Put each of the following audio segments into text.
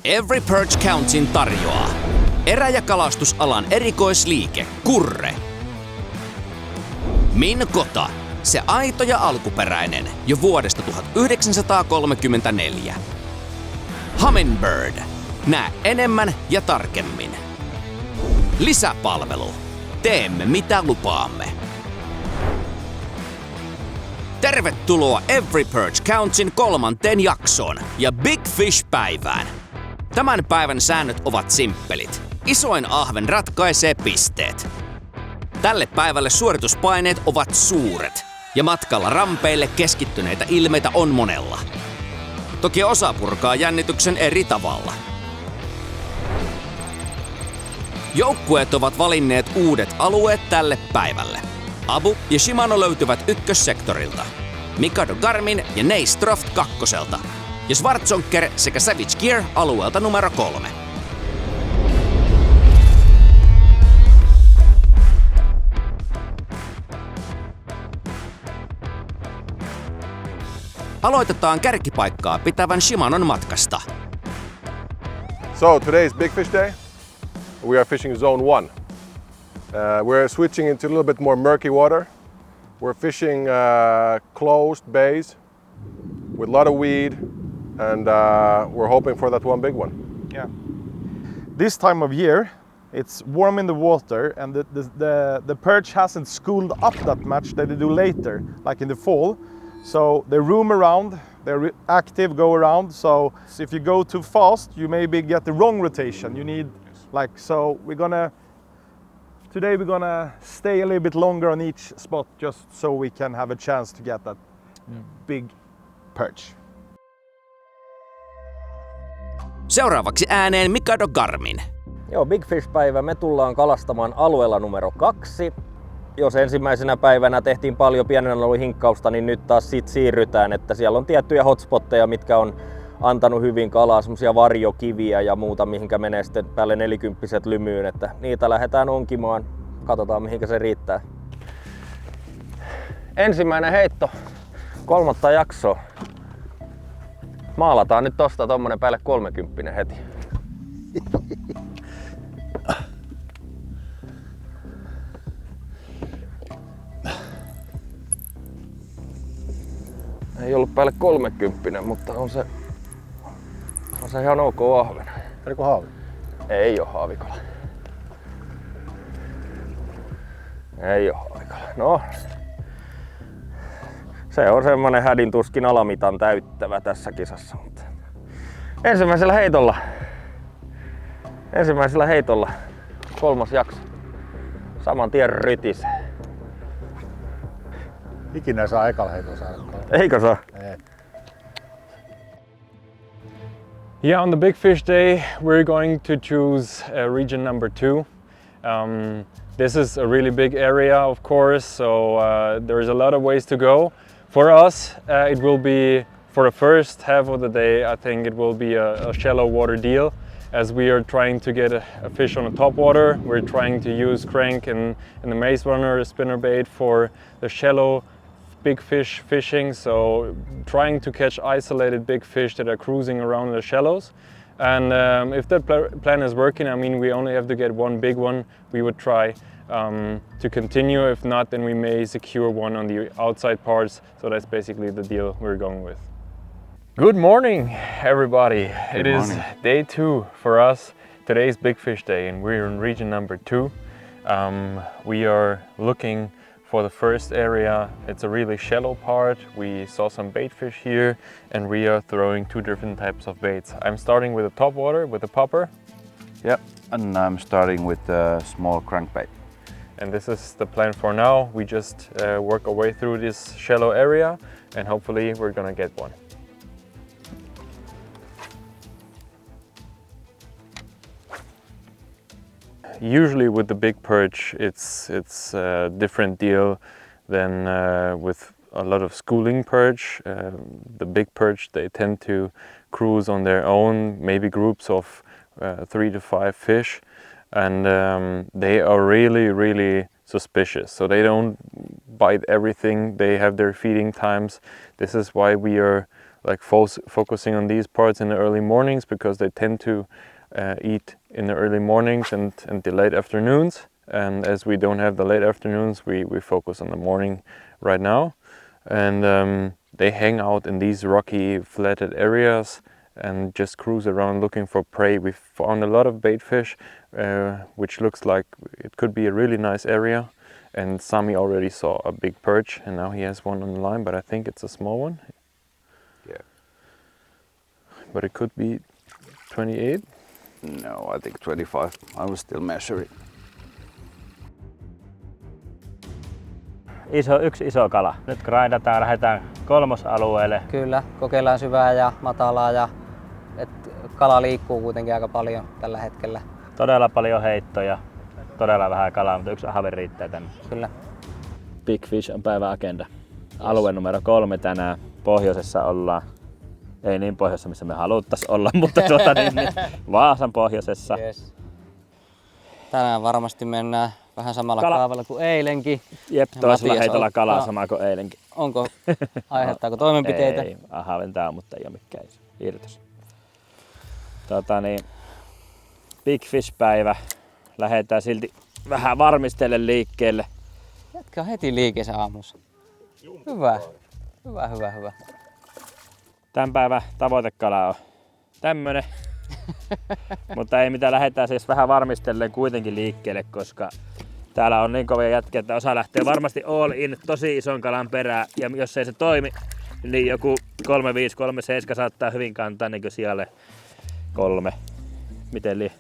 Every Perch Countin tarjoaa erä- ja kalastusalan erikoisliike Kurre. Min Kota, se aito ja alkuperäinen jo vuodesta 1934. Humminbird, näe enemmän ja tarkemmin. Lisäpalvelu, teemme mitä lupaamme. Tervetuloa Every Perch Countin 3. jaksoon ja Big Fish-päivään. Tämän päivän säännöt ovat simppelit. Isoin ahven ratkaisee pisteet. Tälle päivälle suorituspaineet ovat suuret ja matkalla rampeille keskittyneitä ilmeitä on monella. Toki osa purkaa jännityksen eri tavalla. Joukkueet ovat valinneet uudet alueet tälle päivälle. Abu ja Shimano löytyvät ykkössektorilta, Mikado Garmin ja Neistroft kakkoselta ja Schwarzonker sekä Savage Gear alueelta numero 3. Aloitetaan kärkipaikkaa pitävän Shimanon matkasta. So today is Big Fish Day. We are fishing zone 1. We're switching into a little bit more murky water. We're fishing closed bays with a lot of weed, and we're hoping for that one big one. Yeah. This time of year, it's warm in the water, and the perch hasn't schooled up that much that they do later, like in the fall. So they roam around, they're active, go around. So if you go too fast, you maybe get the wrong rotation. You need so today we're gonna stay a little bit longer on each spot just so we can have a chance to get that big perch. Seuraavaksi ääneen Mikado Garmin. Joo, Big Fish-päivä. Me tullaan kalastamaan alueella numero 2. Jos ensimmäisenä päivänä tehtiin paljon pienen alueen hinkkausta, niin nyt taas siitä siirrytään, että siellä on tiettyjä hotspotteja, mitkä on antanut hyvin kalaa, semmosia varjokiviä ja muuta, mihinkä menee sitten päälle 40 lymyyn, että niitä lähdetään onkimaan. Katsotaan mihinkä se riittää. Ensimmäinen heitto, 3. jaksoa. Maalataan nyt tosta tommonen päälle 30 heti. Ei ollut päälle 30, mutta on se ihan ok ahven. Oliko haavi? Ei oo haavikala. Ei oo haavikala. No, se on semmonen hädin tuskin alamitan täyttävä tässä kisassa. Mutta ensimmäisellä heitolla 3. jakso. Saman tien rytis. Ikinä saa ekalla heitolla saada. Eikö saa? Ei. Yeah, on the Big Fish Day, we're going to choose region number 2. This is a really big area, of course, so there's a lot of ways to go. For us, it will be, for the first half of the day, I think it will be a shallow water deal. As we are trying to get a fish on the top water, we're trying to use crank and the maze runner, spinnerbait for the shallow big fish fishing, so trying to catch isolated big fish that are cruising around in the shallows. And if that plan is working, I mean, we only have to get one big one. We would try to continue. If not, then we may secure one on the outside parts. So that's basically the deal we're going with. Good morning, everybody. It is day 2 for us. Today's Big Fish Day, and we're in region number 2. We are looking for the first area. It's a really shallow part. We saw some bait fish here, and we are throwing 2 different types of baits. I'm starting with the top water with the popper. Yep, and I'm starting with a small crankbait. And this is the plan for now. We just work our way through this shallow area, and hopefully we're gonna get one. Usually with the big perch, it's a different deal than with a lot of schooling perch. The big perch, they tend to cruise on their own, maybe groups of 3 to 5 fish, and they are really suspicious. So they don't bite everything. They have their feeding times. This is why we are like focusing on these parts in the early mornings because they tend to eat in the early mornings and the late afternoons. And as we don't have the late afternoons, we focus on the morning right now. And they hang out in these rocky, flatted areas and just cruise around looking for prey. We found a lot of bait fish, which looks like it could be a really nice area. And Sami already saw a big perch, and now he has one on the line, but I think it's a small one. Yeah. But it could be 28. No, I think 25. I was still measuring. Yksi iso kala. Nyt grindataan, lähdetään kolmosalueelle. Kyllä, kokeillaan syvää ja matalaa ja kala liikkuu kuitenkin aika paljon tällä hetkellä. Todella paljon heittoja, todella vähän kalaa, mutta yksi ahven riittää tänne. Kyllä. Big Fish on päivän agenda. Alue numero 3 tänään. Pohjoisessa ollaan. Ei niin pohjoisessa, missä me haluttaisiin olla, mutta Vaasan pohjoisessa. Yes. Tänään varmasti mennään vähän samalla kaavalla kuin eilenkin. Jep, toisella heitolla kalaa sama kuin eilenkin. Onko? Aiheuttaako toimenpiteitä? Ei, ahven mutta ei ole mikään irtos. Big Fish-päivä. Lähdetään silti vähän varmistellen liikkeelle. Jätkä on heti liikkeessä aamussa. Hyvä. Hyvä. Tämän päivän tavoitekala on tämmönen. Mutta ei mitään, lähdetään siis vähän varmistellen kuitenkin liikkeelle, koska täällä on niin kovia jätkiä, että osa lähtee varmasti all in tosi ison kalan perään. Ja jos ei se toimi, niin joku 35, 37 saattaa hyvin kantaa niin kuin sijalle 3. Miten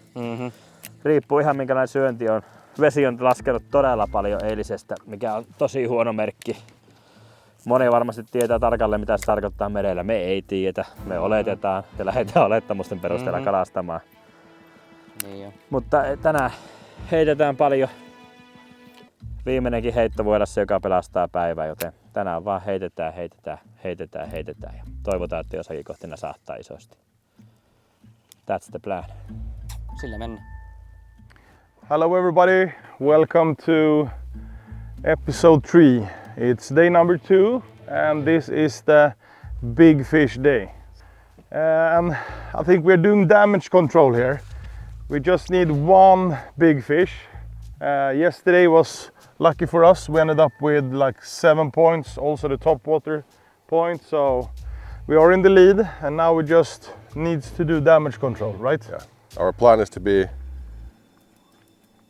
riippuu ihan minkälainen syönti on. Vesi on laskenut todella paljon eilisestä, mikä on tosi huono merkki. Moni varmasti tietää tarkalleen, mitä se tarkoittaa merellä. Me ei tiedetä. Me oletetaan ja lähdetään olettamusten perusteella kalastamaan. Niin jo. Mutta tänään heitetään paljon. Viimeinenkin heitto voi olla se, joka pelastaa päivää, joten tänään vaan heitetään ja toivotaan, että jossakin kohti nasahtaa isosti. That's the plan. Sillä mennään. Hello everybody, welcome to episode 3. It's day number 2 and this is the Big Fish day. And I think we're doing damage control here. We just need one big fish. Yesterday was lucky for us. We ended up with like 7 points, also the top water point. So we are in the lead and now we just need to do damage control, right? Yeah. Our plan is to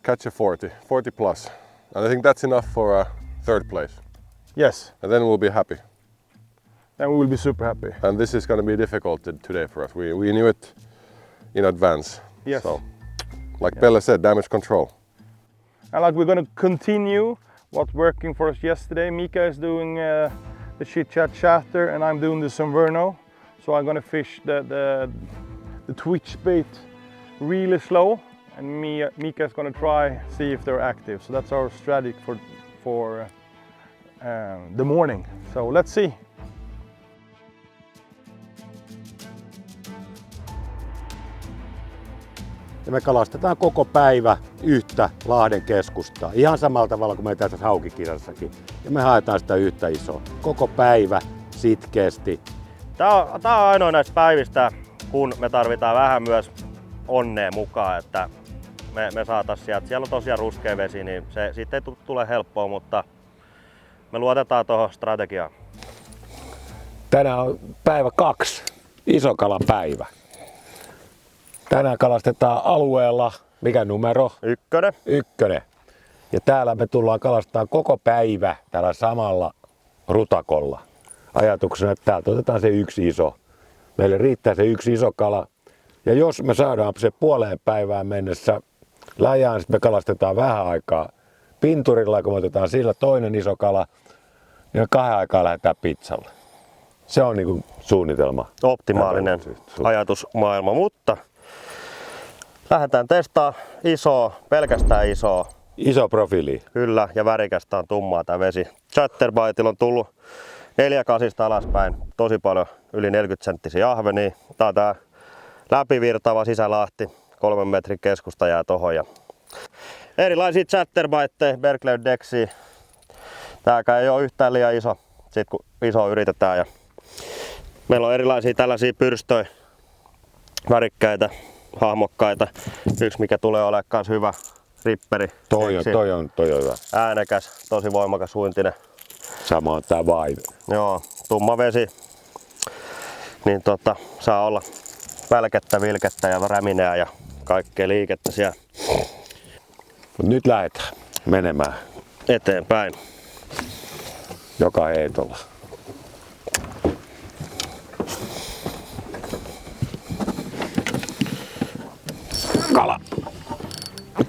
catch a 40 plus. And I think that's enough for a 3rd place. Yes. And then we'll be happy. Then we will be super happy. And this is going to be difficult today for us. We knew it in advance. Yes. So, like Pelle said, damage control. And like we're going to continue what's working for us yesterday. Mika is doing the chit chat chatter and I'm doing the Sunverno. So I'm going to fish the twitch bait really slow and Mika is going to try see if they're active. So that's our strategy for the morning. So let's see. Ja me kalastetaan koko päivä yhtä Lahden keskustaa. Ihan samalla tavalla kuin me tässä haukikirjassakin. Ja me haetaan sitä yhtä isoa. Koko päivä sitkeästi. Tää on ainoa näistä päivistä, kun me tarvitaan vähän myös onnea mukaan, että me saatais sieltä. Siellä on tosiaan ruskea vesi, niin se siitä ei tule helppoa, mutta me luotetaan tuohon strategiaan. Tänään on päivä 2, isokalapäivä. Tänään kalastetaan alueella, mikä numero? 1. 1. Ja täällä me tullaan kalastamaan koko päivä tällä samalla rutakolla. Ajatuksena, että täältä otetaan se yksi iso. Meille riittää se yksi iso kala. Ja jos me saadaan se puoleen päivään mennessä läjään, sitten me kalastetaan vähän aikaa pinturilla, kun me otetaan sillä toinen iso kala, niin 2 aikaa lähdetään pizzalle. Se on niin kuin suunnitelma. Optimaalinen ajatusmaailma, mutta lähdetään testaamaan isoa, pelkästään isoa. Iso profiili. Kyllä, ja värikästä on tummaa tää vesi. Chatterbaitilla on tullut 4 kasista alaspäin, tosi paljon yli 40 senttisiä ahvenia. Tää on tää läpivirtaava sisälahti, 3 metrin keskusta jää tohon. Ja erilaisia chatterbaitteja, Berkeley Dexia. Tääkään ei ole yhtään liian iso, sit kun iso yritetään. Ja Meillä on erilaisia tällaisia pyrstöjä, värikkäitä, hahmokkaita. Yksi mikä tulee olemaan kans hyvä ripperi. Toi on hyvä. Äänekäs, tosi voimakas uintinen. Sama on tää Vibe. Joo, tumma vesi. Niin saa olla välkettä, vilkettä ja rämineä ja kaikkea liikettä siellä. Mut nyt lähdetään menemään Eteenpäin. joka heitolla. Kala.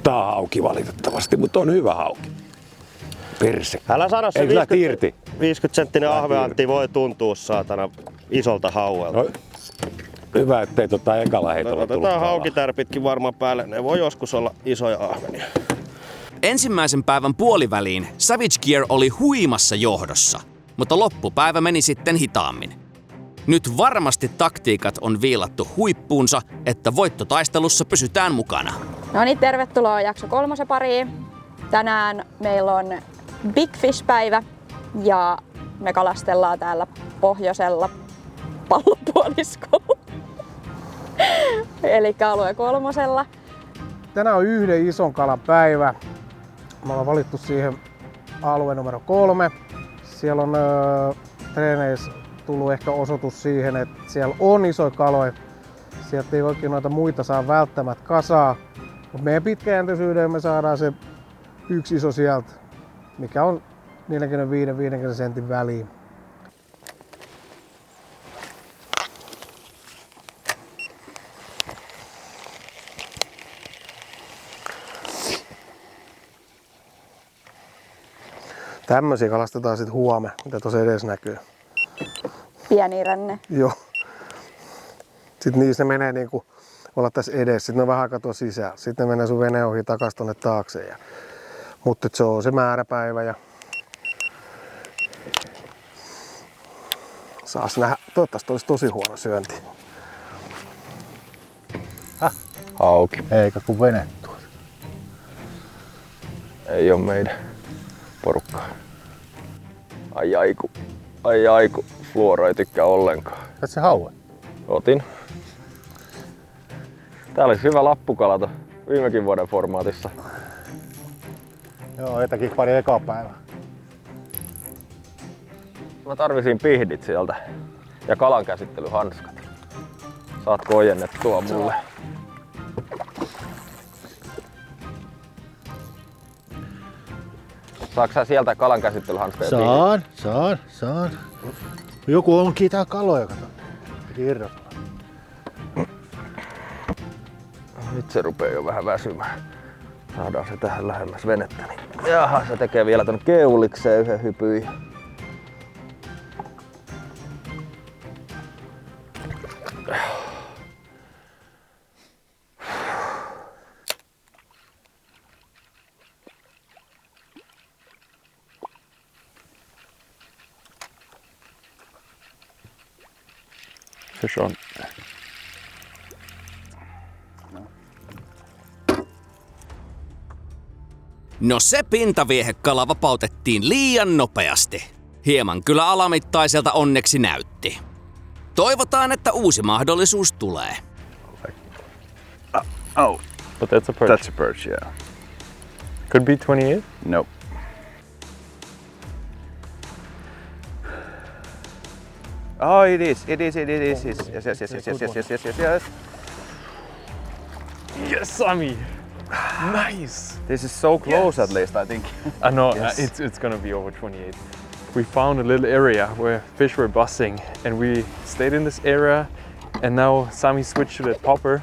Tää on hauki valitettavasti, mutta on hyvä hauki. Perse. Älä sano se Eikö lähti irti? 50-senttinen ahveantti voi tuntua saatana isolta hauelta. No, hyvä, ettei ekalla heitolla tullut Otetaan kalaa. haukitärpitkin varmaan päälle. Ne voi joskus olla isoja ahvenia. Ensimmäisen päivän puoliväliin Savage Gear oli huimassa johdossa, mutta loppupäivä meni sitten hitaammin. Nyt varmasti taktiikat on viilattu huippuunsa, että voittotaistelussa pysytään mukana. No niin, tervetuloa jakso 3 pariin. Tänään meillä on Big Fish-päivä ja me kalastellaan täällä pohjoisella pallopuoliskolla. Eli alue 3. Tänään on yhden ison kalan päivä. Me ollaan valittu siihen alue numero 3. Siellä on treeneissä tullut ehkä osoitus siihen, että siellä on isoja kaloja. Sieltä ei oikein noita muita saa välttämättä kasaa. Mutta meidän pitkäjänteisyydellä me saadaan se yksi iso sieltä, mikä on 45-50 sentin väliin. Tämmöisiä kalastetaan sitten huomenna, mitä tuossa edes näkyy. Pieni ränne. Joo. Sitten niissä ne menee niinku olla tässä edessä, sitten ne on vähän aikaa tuossa sisällä. Sitten ne menee sun veneen ohi takas tonne taakse. Mutta se on se määräpäivä ja saas nähdä. Toivottavasti olisi tosi huono syönti. Hauki. Eikä kun vene tuossa. Ei oo meidän porukkaa. Ai aiku. Fluoro ei tykkää ollenkaan. Et se haue? Otin. Tää olisi hyvä lappukala viimekin vuoden formaatissa. Joo, etäkin pari ekaa päivää. Mä tarvisin pihdit sieltä ja kalankäsittelyhanskat. Saatko ojennettua mulle? Saatko sä sieltä kalankäsittelyhanskat? Saan. Joku onkin tää kaloja, kato. Irrottaa. Nyt se rupee jo vähän väsymään. Saadaan se tähän lähemmäs venettä. Niin. Jaha, se tekee vielä tän keulikseen yhden hypyin. Fish on. No se pintaviehekala vapautettiin liian nopeasti. Hieman kyllä alamittaiselta onneksi näytti. Toivotaan, että uusi mahdollisuus tulee. Oh, But that's a perch. that's a perch, yeah. Could be 28. Nope. Oh, it is. Yes. Yes, Sami. Nice. This is so close, at least, I think. I know Yes. it's gonna be over 28. We found a little area where fish were bussing, and we stayed in this area. And now Sami switched to the popper,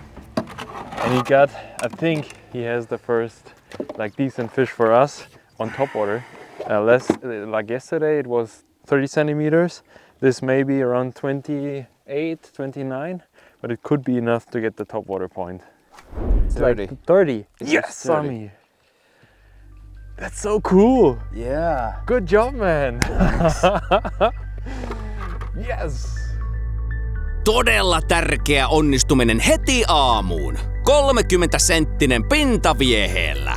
and he got. I think he has the first like decent fish for us on topwater. Like yesterday, it was 30 centimeters. This may be around 28, 29, but it could be enough to get the topwater point. 30. Like 30. It's Yes, 30. Sami. That's so cool. Yeah. Good job, man. Yes. Todella tärkeä onnistuminen heti aamuun. 30-senttinen pintavieheellä.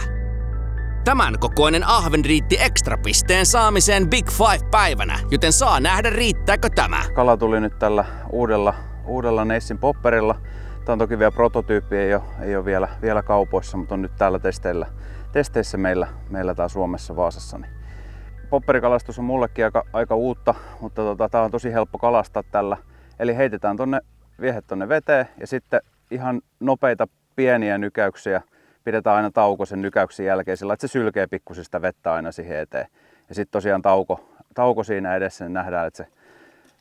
Tämän kokoinen ahven riitti ekstrapisteen saamiseen Big Five-päivänä, joten saa nähdä riittääkö tämä. Kala tuli nyt tällä uudella Neissin popperilla. Tämä on toki vielä prototyyppi, ei ole vielä kaupoissa, mutta on nyt täällä testeissä meillä täällä Suomessa Vaasassa. Niin popperikalastus on mullekin aika uutta, mutta tää on tosi helppo kalastaa tällä. Eli heitetään viehet tonne veteen ja sitten ihan nopeita pieniä nykäyksiä. Pidetään aina tauko sen nykäyksen jälkeen sillä, että se sylkee pikkusista vettä aina siihen eteen. Ja sitten tosiaan tauko siinä edessä, niin nähdään, että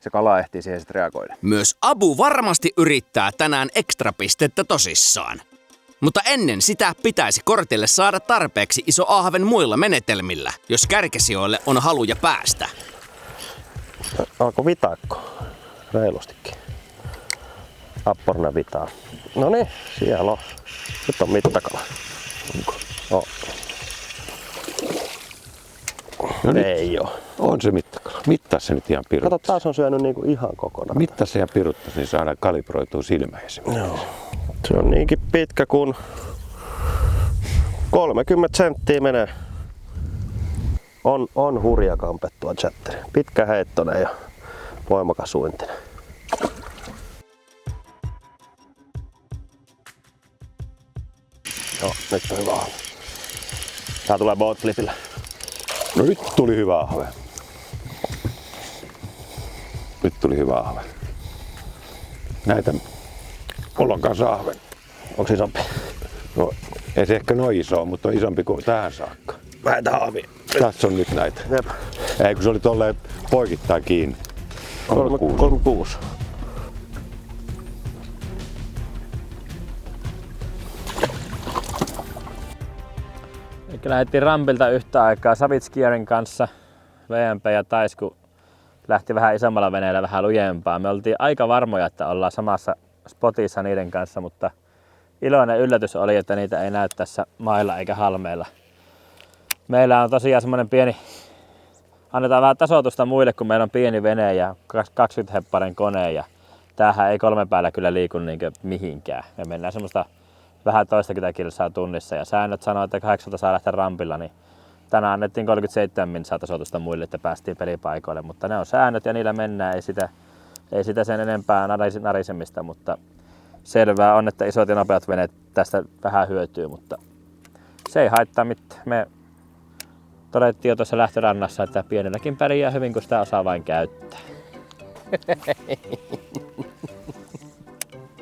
se kala ehtii siihen sitten reagoida. Myös Abu varmasti yrittää tänään ekstrapistettä tosissaan. Mutta ennen sitä pitäisi kortille saada tarpeeksi iso ahven muilla menetelmillä, jos kärkesijoille on haluja päästä. Alko vitaakko? Reilustikin. Apporna vitaa. No niin, siellä on. Nyt on mittakala. No. No ei oo. On se mittakala. Mittaa se nyt ihan piruttas. Kato, taas on syönyt niinku ihan kokonaan. Mittaa se ja piruttas, niin saadaan kalibroitua silmäisiin. Joo. Se on niinkin pitkä kuin 30 senttiä menee. On hurja kampettua chatteri. Pitkä heittonen ja voimakas uintinen. Joo, nyt on hyvä ahve. Tää tulee boatflipillä. No nyt tuli hyvä ahve. Nyt tuli hyvä ahve. Näitä mulla on kanssa ahven. Onko isompi? No ei se ehkä noin iso, mutta on isompi kuin tähän saakka. Väitä ahvi. Tässä on nyt näitä. Jep. Ei kun se oli tolleen poikittain kiinni. 36. Lähdettiin rampilta yhtä aikaa Savitskierin kanssa. VMP ja Taisku lähti vähän isommalla veneellä vähän lujempaa. Me oltiin aika varmoja, että ollaan samassa spotissa niiden kanssa, mutta iloinen yllätys oli, että niitä ei näy tässä mailla eikä halmeilla. Meillä on tosiaan semmonen pieni, annetaan vähän tasoitusta muille, kun meillä on pieni vene ja 20 hepparin kone ja tämähän ei 3 päällä kyllä liiku niinkö mihinkään. Me mennään semmoista vähän toistakymmentä kilsaa tunnissa ja säännöt sanoo, että 8 saa lähteä rampilla, niin tänään annettiin 37 minsaa tasoitusta muille, että päästiin pelipaikoille, mutta ne on säännöt ja niillä mennään, ei sitä sen enempää narisemista, mutta selvää on, että isot ja nopeat veneet tästä vähän hyötyy, mutta se ei haittaa mitään. Me todettiin jo tuossa lähtörannassa, että pienelläkin pärjää hyvin, kun sitä osaa vain käyttää.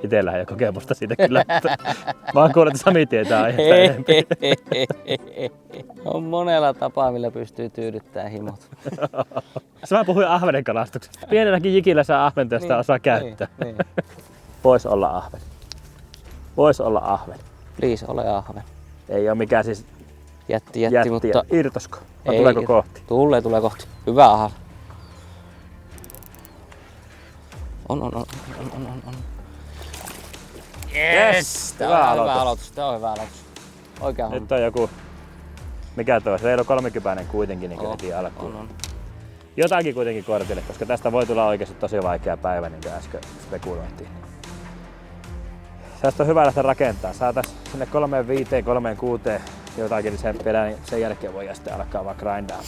Itsellähän ei ole kokemusta siitä kyllä, mutta mä oon kuullut, että Sami tietää aiheesta enemmän. On monella tapaa, millä pystyy tyydyttämään himot. Mä puhuin ahvenen kalastuksesta. Pienelläkin jikillä saa ahventa, jos sitä osaa käyttää. Niin. Vois olla ahven. Vois olla ahven. Please, ole ahven. Ei oo mikään siis jätti mutta... Irtosko? Vai tuleeko kohti? Tulee kohti. Hyvä ahve. On. Yes! Hyvä aloitus. Tämä on hyvä aloitus. Oikea nyt on joku, mikä tuo, reilu 30 kuitenkin niin heti alkuun. On. Jotakin kuitenkin kortille, koska tästä voi tulla oikeasti tosi vaikea päivä, niin kuin äsken spekuloitiin. Tästä on hyvä lähteä rakentaa. Saatais sinne 3-5, 3-6 jotakin senttiä, niin sen jälkeen voi sitten alkaa vaan grindaa.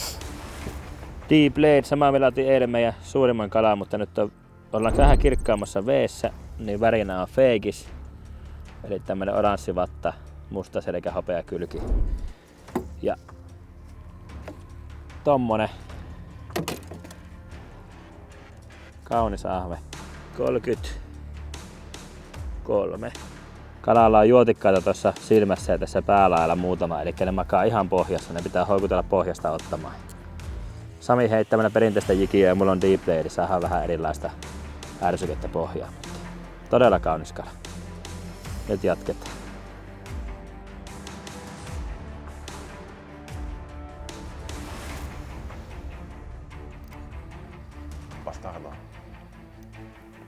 Deep Blade, sama millä otin eilen meidän suurimman kalan, mutta nyt ollaan vähän kirkkaammassa veessä, niin värinä on feikis. Eli tämmönen oranssi vatta, musta selkä, hopea kylki. Ja tommonen kaunis ahve. 33. Kalalla on juotikkaita tuossa silmässä ja tässä päälailla muutama, eli ne makaa ihan pohjassa. Ne pitää houkutella pohjasta ottamaan. Sami heittämänä perinteistä jikiä ja mulla on Deep Blade, saadaan vähän erilaista ärsykettä pohjaa. Todella kaunis kala. Nyt jatketaan.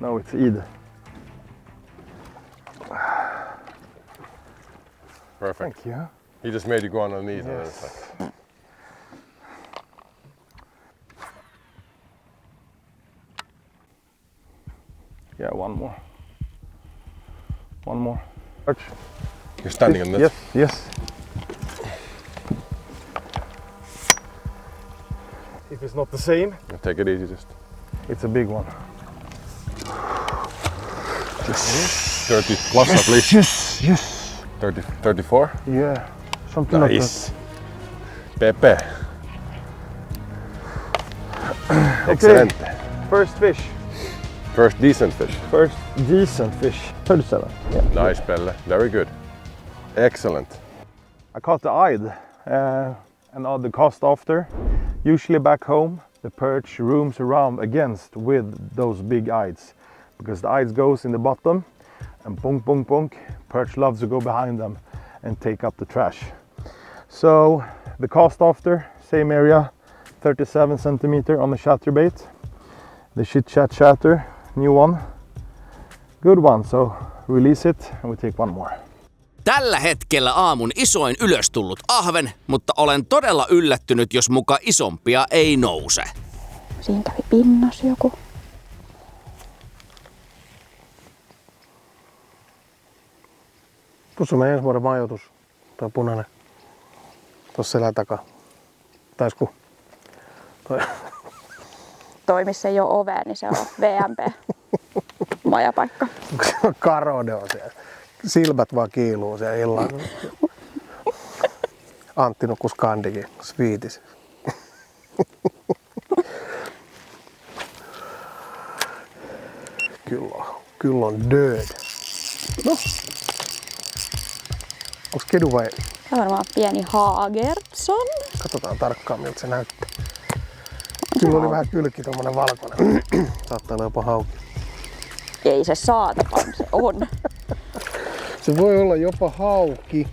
No, it's either. Perfect. Thank you. He just made you go on the knees. Yes. Yeah, one more. One more. You're standing on this? Yes. if it's not the same. Take it easy just. It's a big one. 30 plus at least. Yes. 30, 34? Yeah, something like that. Nice. Pepe. Okay. Excellent. First fish. First decent fish. First decent fish. 37. Yeah. Nice, Pelle. Very good. Excellent. I caught the eyed and on the cast after. Usually back home, the perch roams around against with those big eyes, because the eyes goes in the bottom and punk punk punk. Perch loves to go behind them and take up the trash. So the cast after, same area, 37 centimeter on the chatterbait. The chit chat chatter, new one, good one. So release it and we take one more. Tällä hetkellä aamun isoin ylös tullut ahven, mutta olen todella yllättynyt, jos muka isompia ei nouse. Siinä kävi pinnas joku. Tuossa on meidän ensi vuoden majoitus. Tuo punainen. Tuossa selän takaa. Taisku. Toi missä ei ole ovea, niin se on VMP. Majapaikka. Karode on siellä. Silmät vaan kiiluu siellä illalla. Antti nukkus kandikin, sviitis. Kyllä on död. No. Onks kedu vai? Tämä on varmaan pieni Hagertson. Katsotaan tarkkaan miltä se näyttää. Kyllä oli vähän kylki tommonen valkoinen. Saattaa olla jopa hauki. Ei se saatakaan, se on. Se voi olla jopa hauki.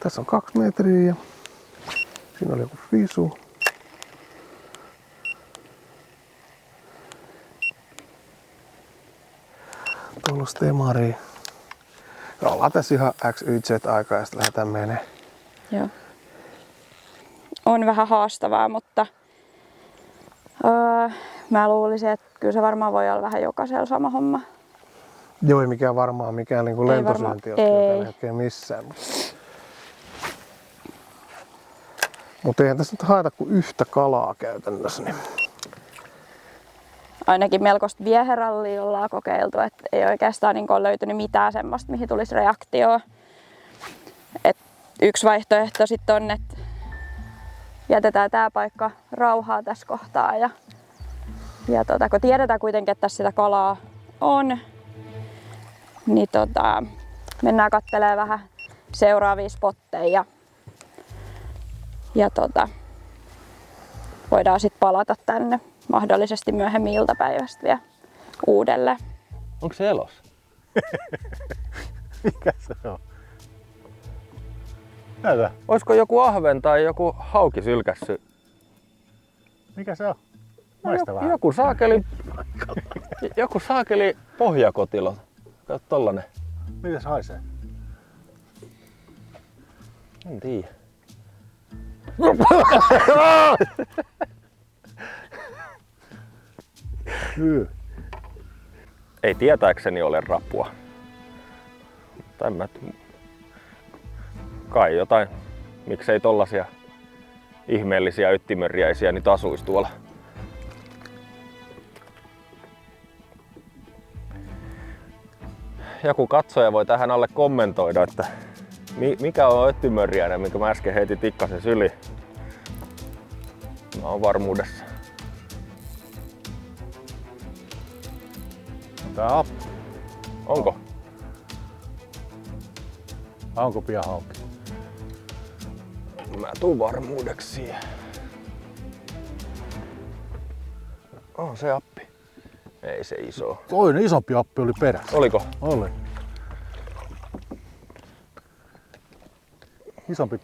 Tässä on 2 metriä ja siinä oli joku visu. Tuolla stemari. Ja ollaan tässä ihan XYZ-aikaa ja sitten lähdetään menee. Joo. On vähän haastavaa, mutta mä luulisin, että kyllä se varmaan voi olla vähän jokaisella sama homma. Joo, ei mikään varmaan mikään niin lentosyönti ole tällä hetkellä missään. Mutta eihän tässä nyt haeta kuin yhtä kalaa käytännössä. Niin. Ainakin melkoista vieherallia ollaan kokeiltu, että ei oikeastaan niin ole löytynyt mitään semmoista, mihin tulisi reaktioon. Et yksi vaihtoehto sitten on, että jätetään tämä paikka rauhaa tässä kohtaa ja kun tiedetään kuitenkin, että tässä sitä kalaa on, niin mennään katselemaan vähän seuraavia spotteja ja voidaan sitten palata tänne mahdollisesti myöhemmin iltapäivästä vielä uudelleen. Onko se elos? Mikä se on? Näytä. Olisiko joku ahven tai joku hauki sylkässy? Mikä se on? Maista vähän. Joku saakeli pohjakotilo. Kato tollanen. Miten se haisee? En tiedä. Ei tietääkseni ole rapua. Kai jotain. Miksei tollasia ihmeellisiä yttimörjäisiä nyt asuisi tuolla. Joku katsoja voi tähän alle kommentoida, että mikä on öttymörjäinen, minkä mä äsken heitin tikkasen syliin. Mä oon varmuudessa. Tää appi. Onko? Onko pian hauki? Mä tuun varmuudeksi siihen. On se appi. Ei se iso. Toinen isompi appi oli perässä. Oliko? Oli. Isompi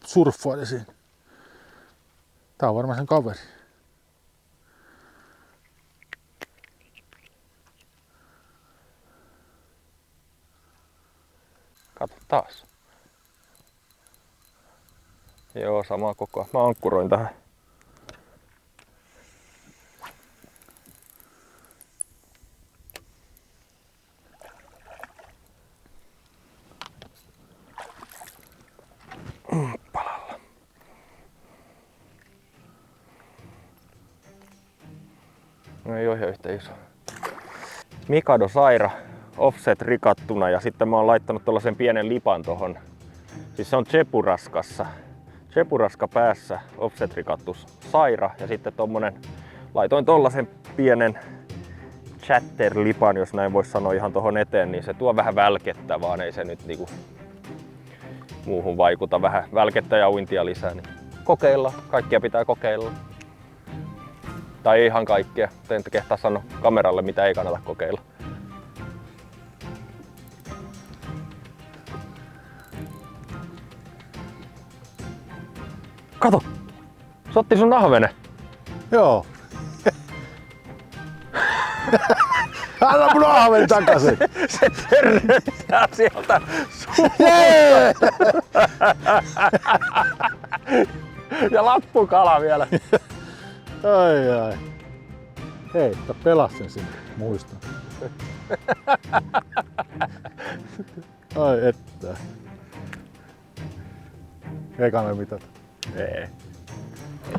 surffaili siinä. Tää on varmaan sen kaveri. Kato taas. Joo, sama koko. Mä ankkuroin tähän. No ei oo ihan yhtä iso. Mikado Saira, offset rikattuna ja sitten mä oon laittanut tollasen pienen lipan tohon. Siis se on Chepuraskassa. Chepuraska päässä offset rikattu Saira ja sitten tommonen, laitoin tollasen pienen chatter-lipan, jos näin vois sanoa ihan tohon eteen, niin se tuo vähän välkettä, vaan ei se nyt niinku muuhun vaikuta. Vähän välkettä ja uintia lisää. Niin kokeilla, kaikkia pitää kokeilla. Tai ei ihan kaikkea, en kehtaa sanoa kameralle mitä ei kannata kokeilla. Kato! Se otti sun ahvene! Joo. Anna mun ahven takaisin! Se törröttää sieltä ja lappukala vielä. Ai. Hei, pelasin sinne, muistan. Ai että. Eikä me mitään. Ei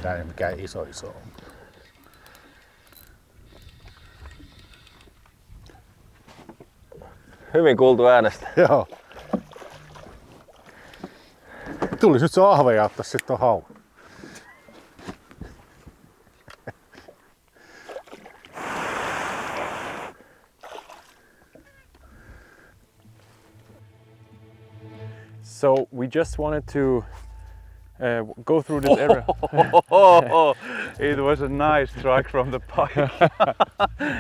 tää ei mikään iso on. Hyvin kuultu äänestä. Joo. Tulis nyt se ahve ja ottais sit ton hauen. So we just wanted to go through this area. It was a nice truck from the Pike.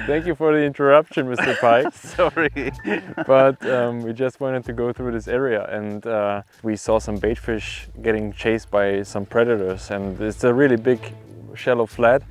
Thank you for the interruption, Mr. Pike. Sorry. But we just wanted to go through this area and we saw some baitfish getting chased by some predators, and it's a really big shallow flat,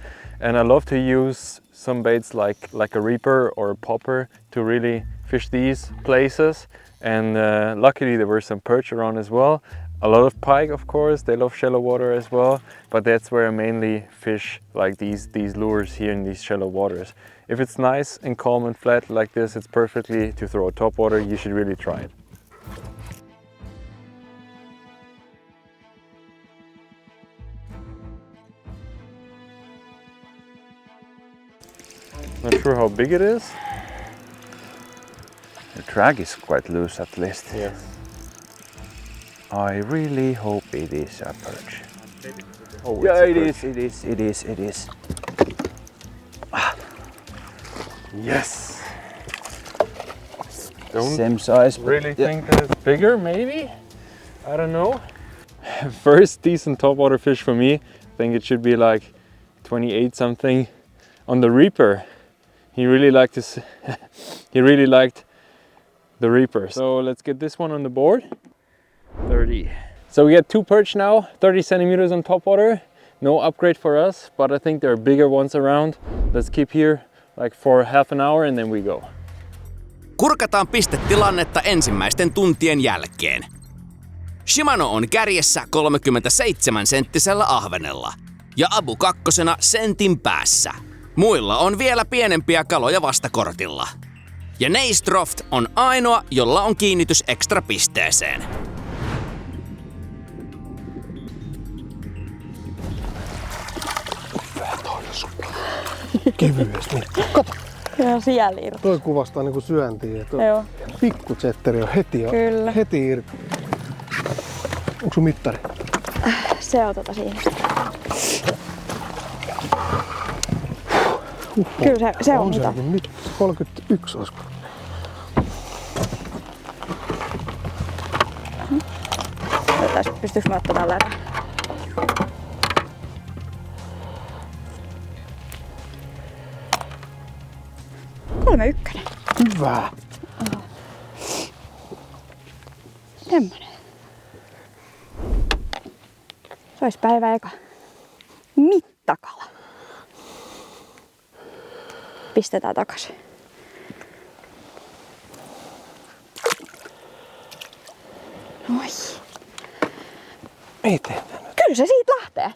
and I love to use some baits like a reaper or a popper to really fish these places. And luckily there were some perch around as well. A lot of pike, of course, they love shallow water as well, but that's where I mainly fish like these lures here in these shallow waters. If it's nice and calm and flat like this, it's perfectly to throw top water. You should really try it. Not sure how big it is. The drag is quite loose at least. Yes. I really hope it is a perch. Oh, Yeah, it's a it perch. is. Yes. Don't Same size. But really think that it's bigger, maybe? I don't know. First decent topwater fish for me. I think it should be like 28 something. On the Reaper, he really liked this. He really liked the Reaper. So let's get this one on the board. 30. So we get 2 perch now, 30 centimeters on topwater. No upgrade for us, but I think there are bigger ones around. Let's keep here like for half an hour and then we go. Kurkataan pistetilannetta ensimmäisten tuntien jälkeen. Shimano on kärjessä 37-senttisellä ahvenella ja Abu kakkosena sentin päässä. Muilla on vielä pienempiä kaloja vastakortilla. Ja Neistroft on ainoa, jolla on kiinnitys ekstra pisteeseen. Kevyesti. Kato, Kyllä siellä irti. toi kuvastaa niinku syöntiä. Joo. Pikku zetteri on Kyllä. heti irti. Onko sun mittari? Se on siinä. Kyllä se on mitä. Nyt 31 olisiko? Pystyykö mä ottamaan tällä erää? Kolme ykkönen. Hyvä. Semmonen. Se olisi päivä eka. Mittakala. Pistetään takaisin. Noi. Ei tee. Kyllä se siitä lähtee.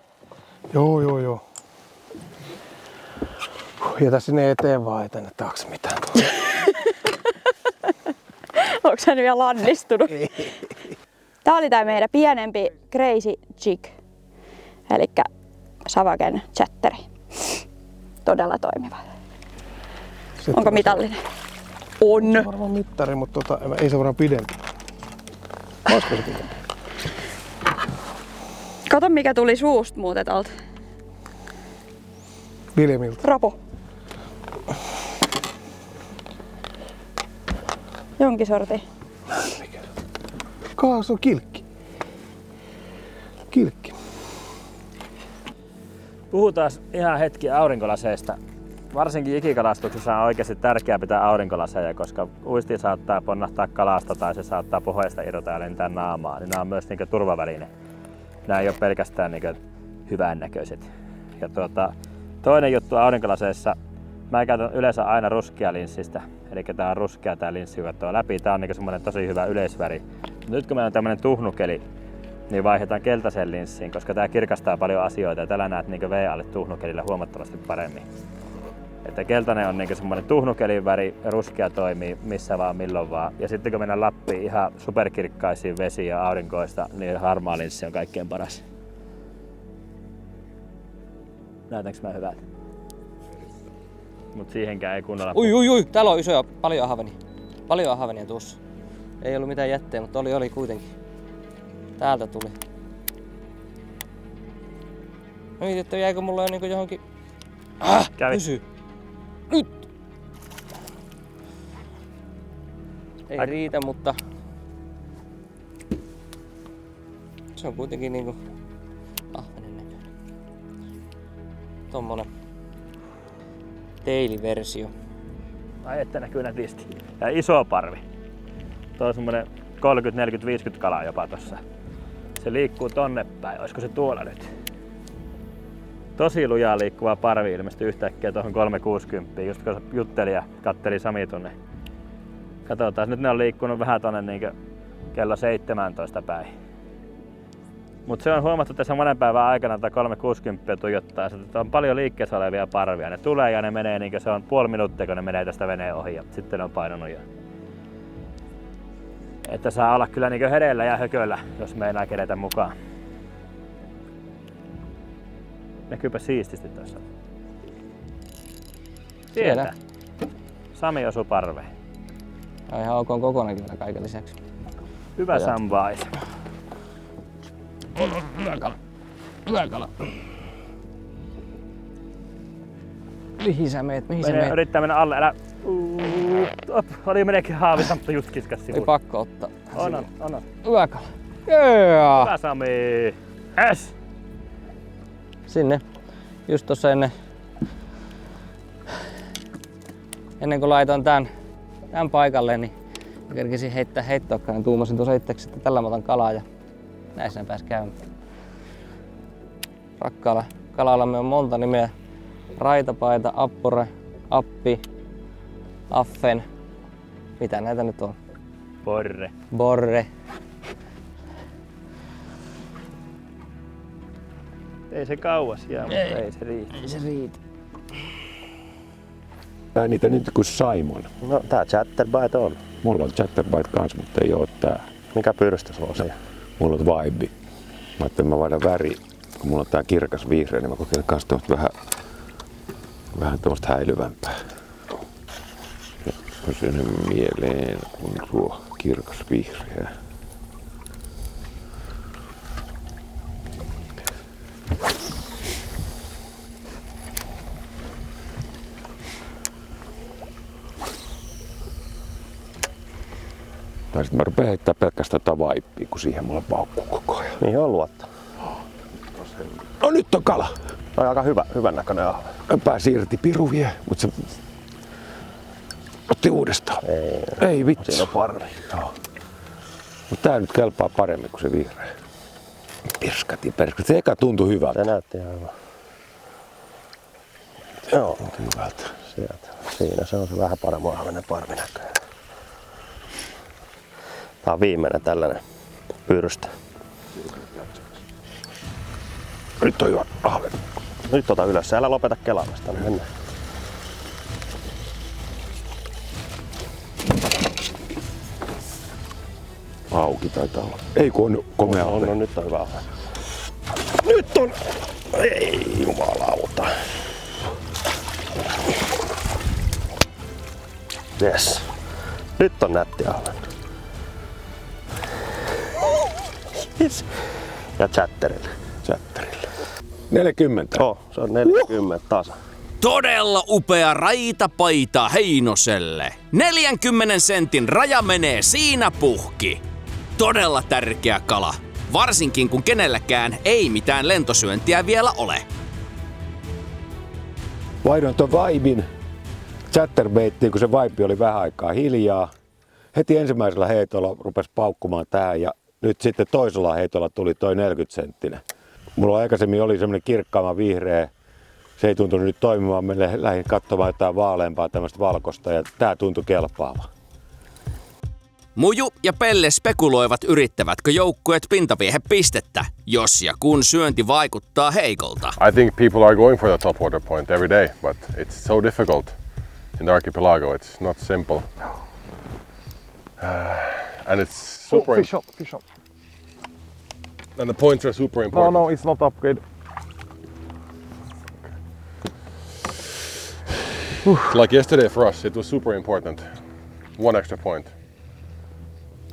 Joo. Jätä sinne eteen vaan, ei tänne taakse mitään tuolla. Onko sä nyt vielä lannistunut? Tää oli tää meidän pienempi Crazy Jig. Elikkä Savagen chatteri. Todella toimiva. Onko mitallinen? On. Se on varmaan mittari, mutta ei se varmaan pidempi. Olisiko se pidempi? Kato mikä tuli suusta muuten alta. Viljemiltä. Rapo. Jonkin sorti. Se on kilkki. Kilkki. Puhutaan ihan hetki aurinkolaseista. Varsinkin ikikalastuksessa on oikeasti tärkeää pitää aurinkolaseja, koska uisti saattaa ponnahtaa kalasta tai se saattaa pohjasta irrota ja lentää naamaan. Niin nämä on myös turvaväline. Nämä ei ole pelkästään hyvännäköiset. Ja toinen juttu aurinkolaseissa, mä käytän yleensä aina ruskea linssistä. Eli tää on ruskea tää linssi, joka katsoo läpi. Tää on semmonen tosi hyvä yleisväri. Nyt kun meillä on tämmönen tuhnukeli, niin vaihdetaan keltaiseen linssiin, koska tää kirkastaa paljon asioita ja tällä näet V-alle tuhnukelillä huomattavasti paremmin. Että keltainen on semmoinen tuhnukelin väri, ruskea toimii missä vaan milloin vaan. Ja sitten kun mennään Lappiin ihan superkirkkaisiin vesiin ja aurinkoista, niin harmaa linssi on kaikkein paras. Näytänkö mä hyvältä? Mut siihenkään ei kunnolla... Ui, täällä on isoja, paljon ahvenia tuossa. Ei ollut mitään jätteä, mutta oli kuitenkin. Täältä tuli. Mietin, että jäikö mulla jo johonkin... Pysy! Nyt! Ei riitä, mutta... Se on kuitenkin ahvenen näköinen. Tommonen teiliversio. Ai että näkyy nätisti. Ja iso parvi. Tuo on semmonen 30, 40, 50 kalaa jopa tossa. Se liikkuu tonne päin. Olisiko se tuolla nyt? Tosi lujaa liikkuva parvi ilmestyi yhtäkkiä tuohon 360, just kun jutteli ja katteli Sami tunne. Katsotaan, nyt ne on liikkunut vähän tonne kello 17 päin. Mut se on huomattu tässä monen päivän aikana, että 360 tuijottaa, että on paljon liikkeessä olevia parvia. Ne tulee ja ne menee, se on puoli minuuttia, kun ne menee tästä veneen ohi ja sitten ne on painunut jo. Että saa olla kyllä hereillä ja hököllä, jos meinaa kerätä mukaan. Näkyypä siististi tuossa. Sieltä. Sami osui parveen. Ja ihan ok kokonakin vielä kaiken lisäksi. Hyvä Samwise. Hyvä kala. Mihin sä meet? Yrittää mennä alle, älä... Oli melkein haavissa, mutta just kiskas sivuun. Ei pakko ottaa. On. Hyvä kala. Yeah. Hyvä Sami. Yes. Sinne. Just tossa ennen kuin laitoin tän paikalle, niin kerkesin heittää heittoakkaan. Tuumasin tuossa itseksi, että tällä mä otan kalaa ja näissä pääs käymään. Rakkaalla kalallamme on monta nimeä. Raitapaita, appore, appi, affen. Mitä näitä nyt on? Borre. Ei se kauas jää, mutta ei se riitä. Tää niitä nyt kuin Simon. No tää chatterbait on. Mulla on chatterbait kans, mutta ei oo tää. Mikä pyrstö sulla on siellä? Mulla on vibe. Mä ajattelin, että mä vaihdan väri. Kun mulla on tää kirkas vihreä, niin mä kokeilen kans tommoista vähän tommoista häilyvämpää. On sen mieleen kun tuo kirkas vihreä. Tai sitten mä rupean heittää pelkästään vaippia, kun siihen mulla paukkuu koko ajan. Mihin on luottaa? No nyt on kala! No aika hyvän näköinen ahve. Pääsi irti, piru vie, mutta se otti uudestaan. Ei vitsi. Siinä on parvi. Joo. Mutta tää nyt kelpaa paremmin kuin se vihreä. Pirskati. Se eka tuntui hyvältä. Se näytti ihan hyvä. Joo. Hyvältä. Sieltä. Siinä se on se vähän paremmin ahvenen parvi näköinen. Tää on viimeinen tällainen pyrstö. Nyt on hyvä ahven. Nyt ota ylös, älä lopeta kelaamista, niin mennään. Auki taitaa olla. Ei kun on komea ahven. No, nyt on hyvä ahven. Nyt on! Ei jumalauta. Yes. Nyt on nätti ahven. Yes. Ja chatterille. 40. Se on 40 tasa. Todella upea raitapaita Heinoselle. 40 sentin raja menee siinä puhki. Todella tärkeä kala, varsinkin kun kenelläkään ei mitään lentosyöntiä vielä ole. Vaihdoin ton vaibin chatterbaittiin, kun se vaipi oli vähän aikaa hiljaa. Heti ensimmäisellä heitolla rupesi paukkumaan tää ja nyt sitten toisella heitolla tuli toi 40 senttinen. Mulla aikaisemmin oli semmonen kirkkaama vihreä. Se ei tuntunut nyt toimimaan. Mä lähdin katsomaan jotain vaaleampaa tämmöistä valkoista ja tää tuntui kelpaava. Muju ja Pelle spekuloivat, yrittävätkö joukkueet pintaviehepistettä, jos ja kun syönti vaikuttaa heikolta. I think people are going for the top water point every day, but it's so difficult in the archipelago. It's not simple. And it's super Fish on. And the points are super important. No, it's not upgrade. Like yesterday for us, it was super important. 1 extra point.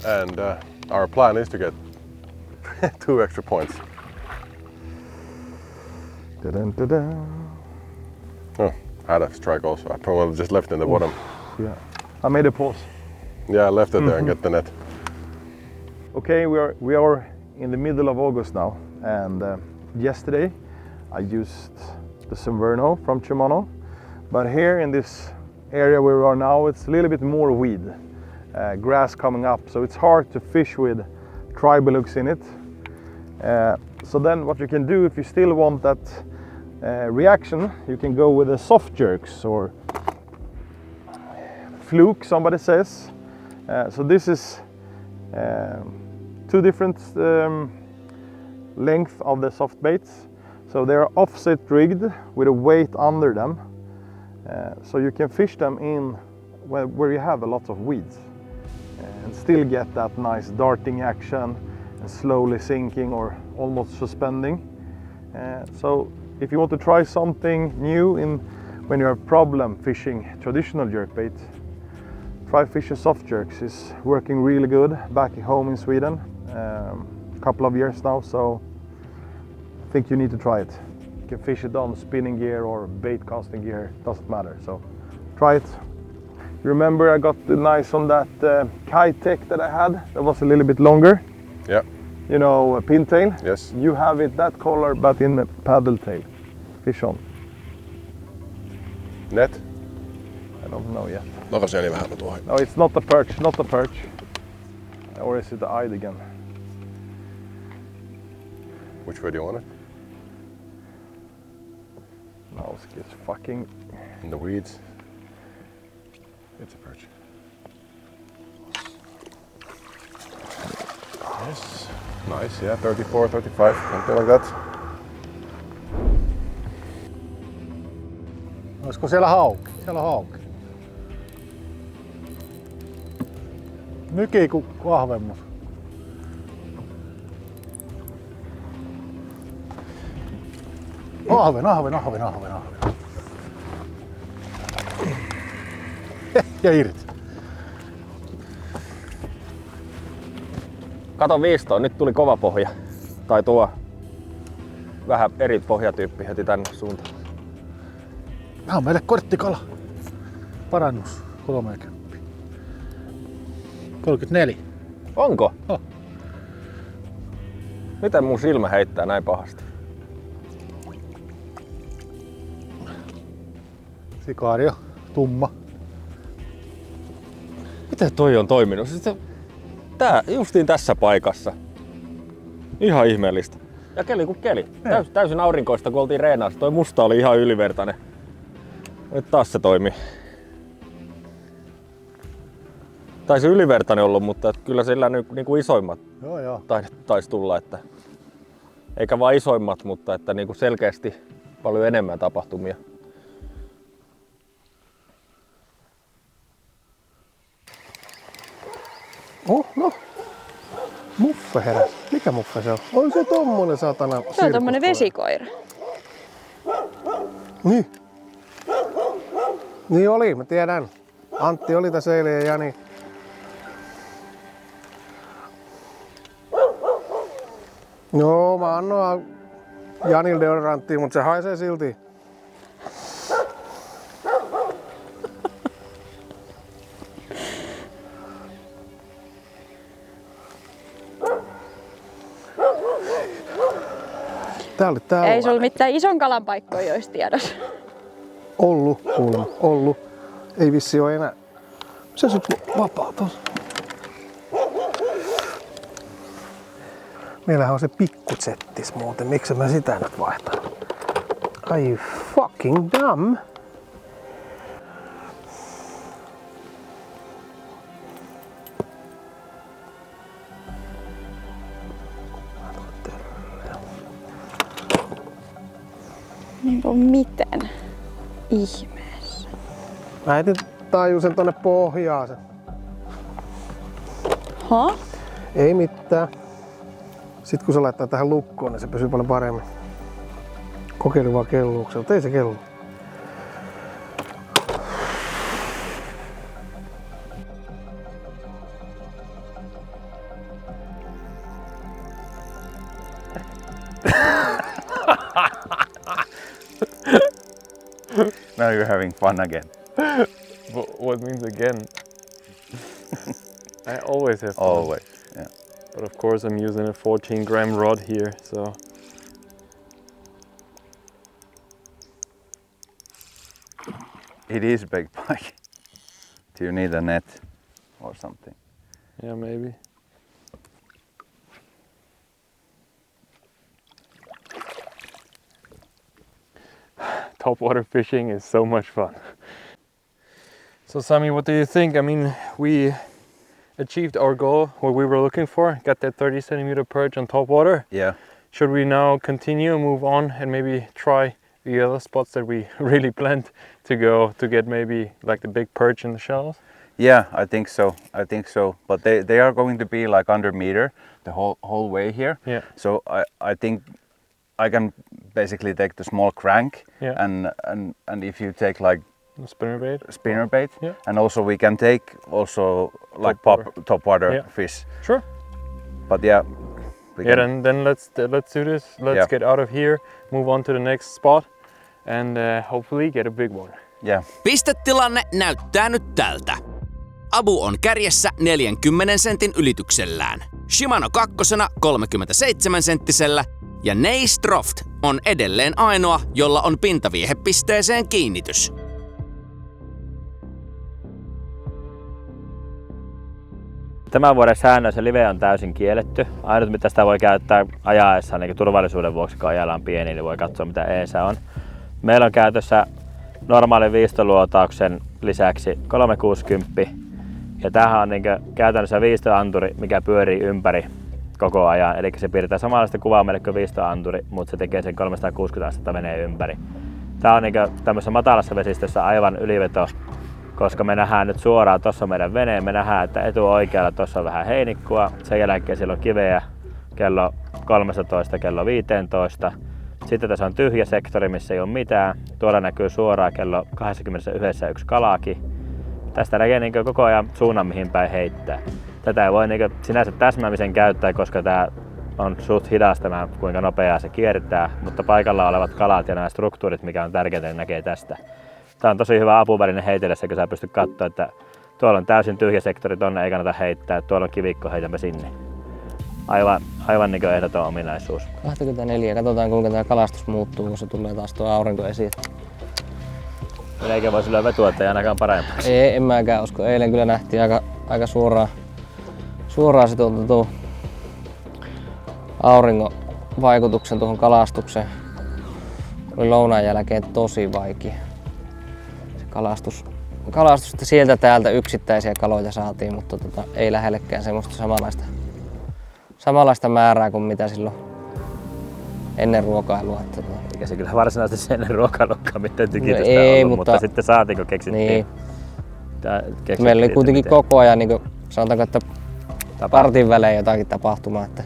And our plan is to get 2 extra points. Oh, I had a strike also. I probably just left in the bottom. Yeah, I made a pause. Yeah, I left it there and get the net. Okay, we are in the middle of August now, and yesterday I used the Sunverno from Shimano, but here in this area where we are now, it's a little bit more weed, grass coming up, so it's hard to fish with tribal hooks in it. So then what you can do, if you still want that reaction, you can go with the soft jerks or fluke, somebody says. So this is 2 different length of the soft baits. So they are offset rigged with a weight under them. So you can fish them in where you have a lot of weeds and still get that nice darting action and slowly sinking or almost suspending. So if you want to try something new when you have problem fishing traditional jerkbait, try fishing soft jerks. It's working really good back home in Sweden. A couple of years now, so I think you need to try it. You can fish it on spinning gear or bait casting gear, doesn't matter. So try it. You remember I got the nice on that Kitech that I had that was a little bit longer? Yeah. You know, a pintail? Yes. You have it that color but in a paddle tail. Fish on. Net? I don't know yet. No, se oli vähän tuo. No, it's not a perch, not a perch. Or is it the eye again? Which way do you want it? No, it's fucking... In the weeds. It's a perch. Yes. Nice, yeah, 34, 35, something like that. Olisiko siellä hauki? Siellä on hauki. Nykii kuin vahvemmus. Ahven. Ja irti. Kato 15, nyt tuli kova pohja. Tai tuo vähän eri pohjatyyppi heti tänne suuntaan. Tää on meille korttikala. Parannus 30. 34. Onko? Oh. Miten mun silmä heittää näin pahasti? Sikaario, tumma. Miten toi on toiminut? Siis tää justiin tässä paikassa. Ihan ihmeellistä. Ja keli kuin keli. Täysin aurinkoista, kun oltiin reenaassa. Toi musta oli ihan ylivertainen. Nyt taas se toimii. Tai se ylivertainen ollut, mutta kyllä sillä niinku isoimmat taisi tulla. Että, eikä vaan isoimmat, mutta että niinku selkeästi paljon enemmän tapahtumia. No. Muffe heräs. Mikä muffe se on? On se tommonen satana. Se on tommonen vesikoira. Niin oli, mä tiedän. Antti oli tässä eilen ja Jani. Joo, mä annoin Janille deodoranttia, mutta se haisee silti. Ei sulla mitään ison kalan paikkoja olisi tiedossa. Ollut, kuulemma. Ollut. Ei vissi ole enää. Se on vapaa tuossa. Meillähän on se pikkusettis muuten. Miksi mä sitä nyt vaihtan? Are you fucking dumb? Niinku miten ihmeessä? Mä etin taajuusen tonne pohjaan sen. Ha? Ei mitään. Sitten kun se laittaa tähän lukkoon, niin se pysyy paljon paremmin. Kokeilin vaan kelluuksia, mutta ei se kellu. Now you're having fun again. What means again? I always have fun. Always, yeah. But of course I'm using a 14-gram rod here, so. It is a big pike. Do you need a net or something? Yeah, maybe. Topwater fishing is so much fun. So Sami, what do you think? I mean, we achieved our goal, what we were looking for, got that 30 centimeter perch on topwater. Yeah. Should we now continue, move on, and maybe try the other spots that we really planned to go to get maybe like the big perch in the shallows? Yeah, I think so. But they are going to be like under meter the whole way here. Yeah. So I think I can basically take the small crank. Yeah. And if you take like spinnerbait. Yeah. And also we can take also like topwater fish. Sure. But yeah. Then let's do this. Let's get out of here, move on to the next spot, and hopefully get a big one. Yeah. Pistetilanne näyttää nyt tältä. Abu on kärjessä 40 sentin ylityksellään. Shimano kakkosena 37 senttisellä ja Neistroft on edelleen ainoa, jolla on pintaviehepisteeseen kiinnitys. Tämän vuoden säännöissä live on täysin kielletty. Ainut mitä sitä voi käyttää ajaessa niin turvallisuuden vuoksi, kun ajalla on pieni, niin voi katsoa mitä eessä on. Meillä on käytössä normaalin viistoluotauksen lisäksi 360. Ja tämähän on niin käytännössä viistoanturi, mikä pyörii ympäri koko ajan. Eli se piirtää samanlaista kuvaa meille kuin viistoanturi, mutta se tekee sen 360 astetta veneen ympäri. Tämä on niin tämmöisessä matalassa vesistössä aivan yliveto, koska me nähdään nyt suoraan tuossa meidän veneen. Me nähdään, että etuoikealla tuossa on vähän heinikkua. Sen jälkeen siellä on kiveä kello 13, kello 15. Sitten tässä on tyhjä sektori, missä ei ole mitään. Tuolla näkyy suoraan kello 21 yksi kalaakin. Tästä näkee niin koko ajan suunnan mihin päin heittää. Tätä ei voi niin sinänsä täsmäämisen käyttää, koska tämä on suht hidasta, kuinka nopeaa se kiertää. Mutta paikalla olevat kalat ja nämä struktuurit, mikä on tärkeää, niin näkee tästä. Tämä on tosi hyvä apuväline heitellessä, kun sä pystyt katsoa, että tuolla on täysin tyhjä sektori, tonne ei kannata heittää, tuolla on kivikko, heitämme sinne. Aivan niin ehdoton ominaisuus. 24, katsotaan kuinka tämä kalastus muuttuu, kun se tulee taas tuo aurinko esiin. Eikä voi sillä vetua, että ei ainakaan paremmaksi. Ei, en mäkään usko. Eilen kyllä nähtiin aika suoraan se tuo auringon vaikutuksen tuohon kalastukseen. Oli lounaan jälkeen tosi vaikea. Se kalastus että sieltä täältä yksittäisiä kaloja saatiin, mutta ei lähellekään semmoista samanlaista määrää kuin mitä silloin ennen ruokailua. Eikä se kyllä varsinaisesti ennen ruokailuakaan mitään tykitystä ollut, mutta sitten saatiin kun keksittiin. Niin. Meillä oli kuitenkin koko ajan, niin sanotaanko, että partin välein jotakin tapahtumaa. Että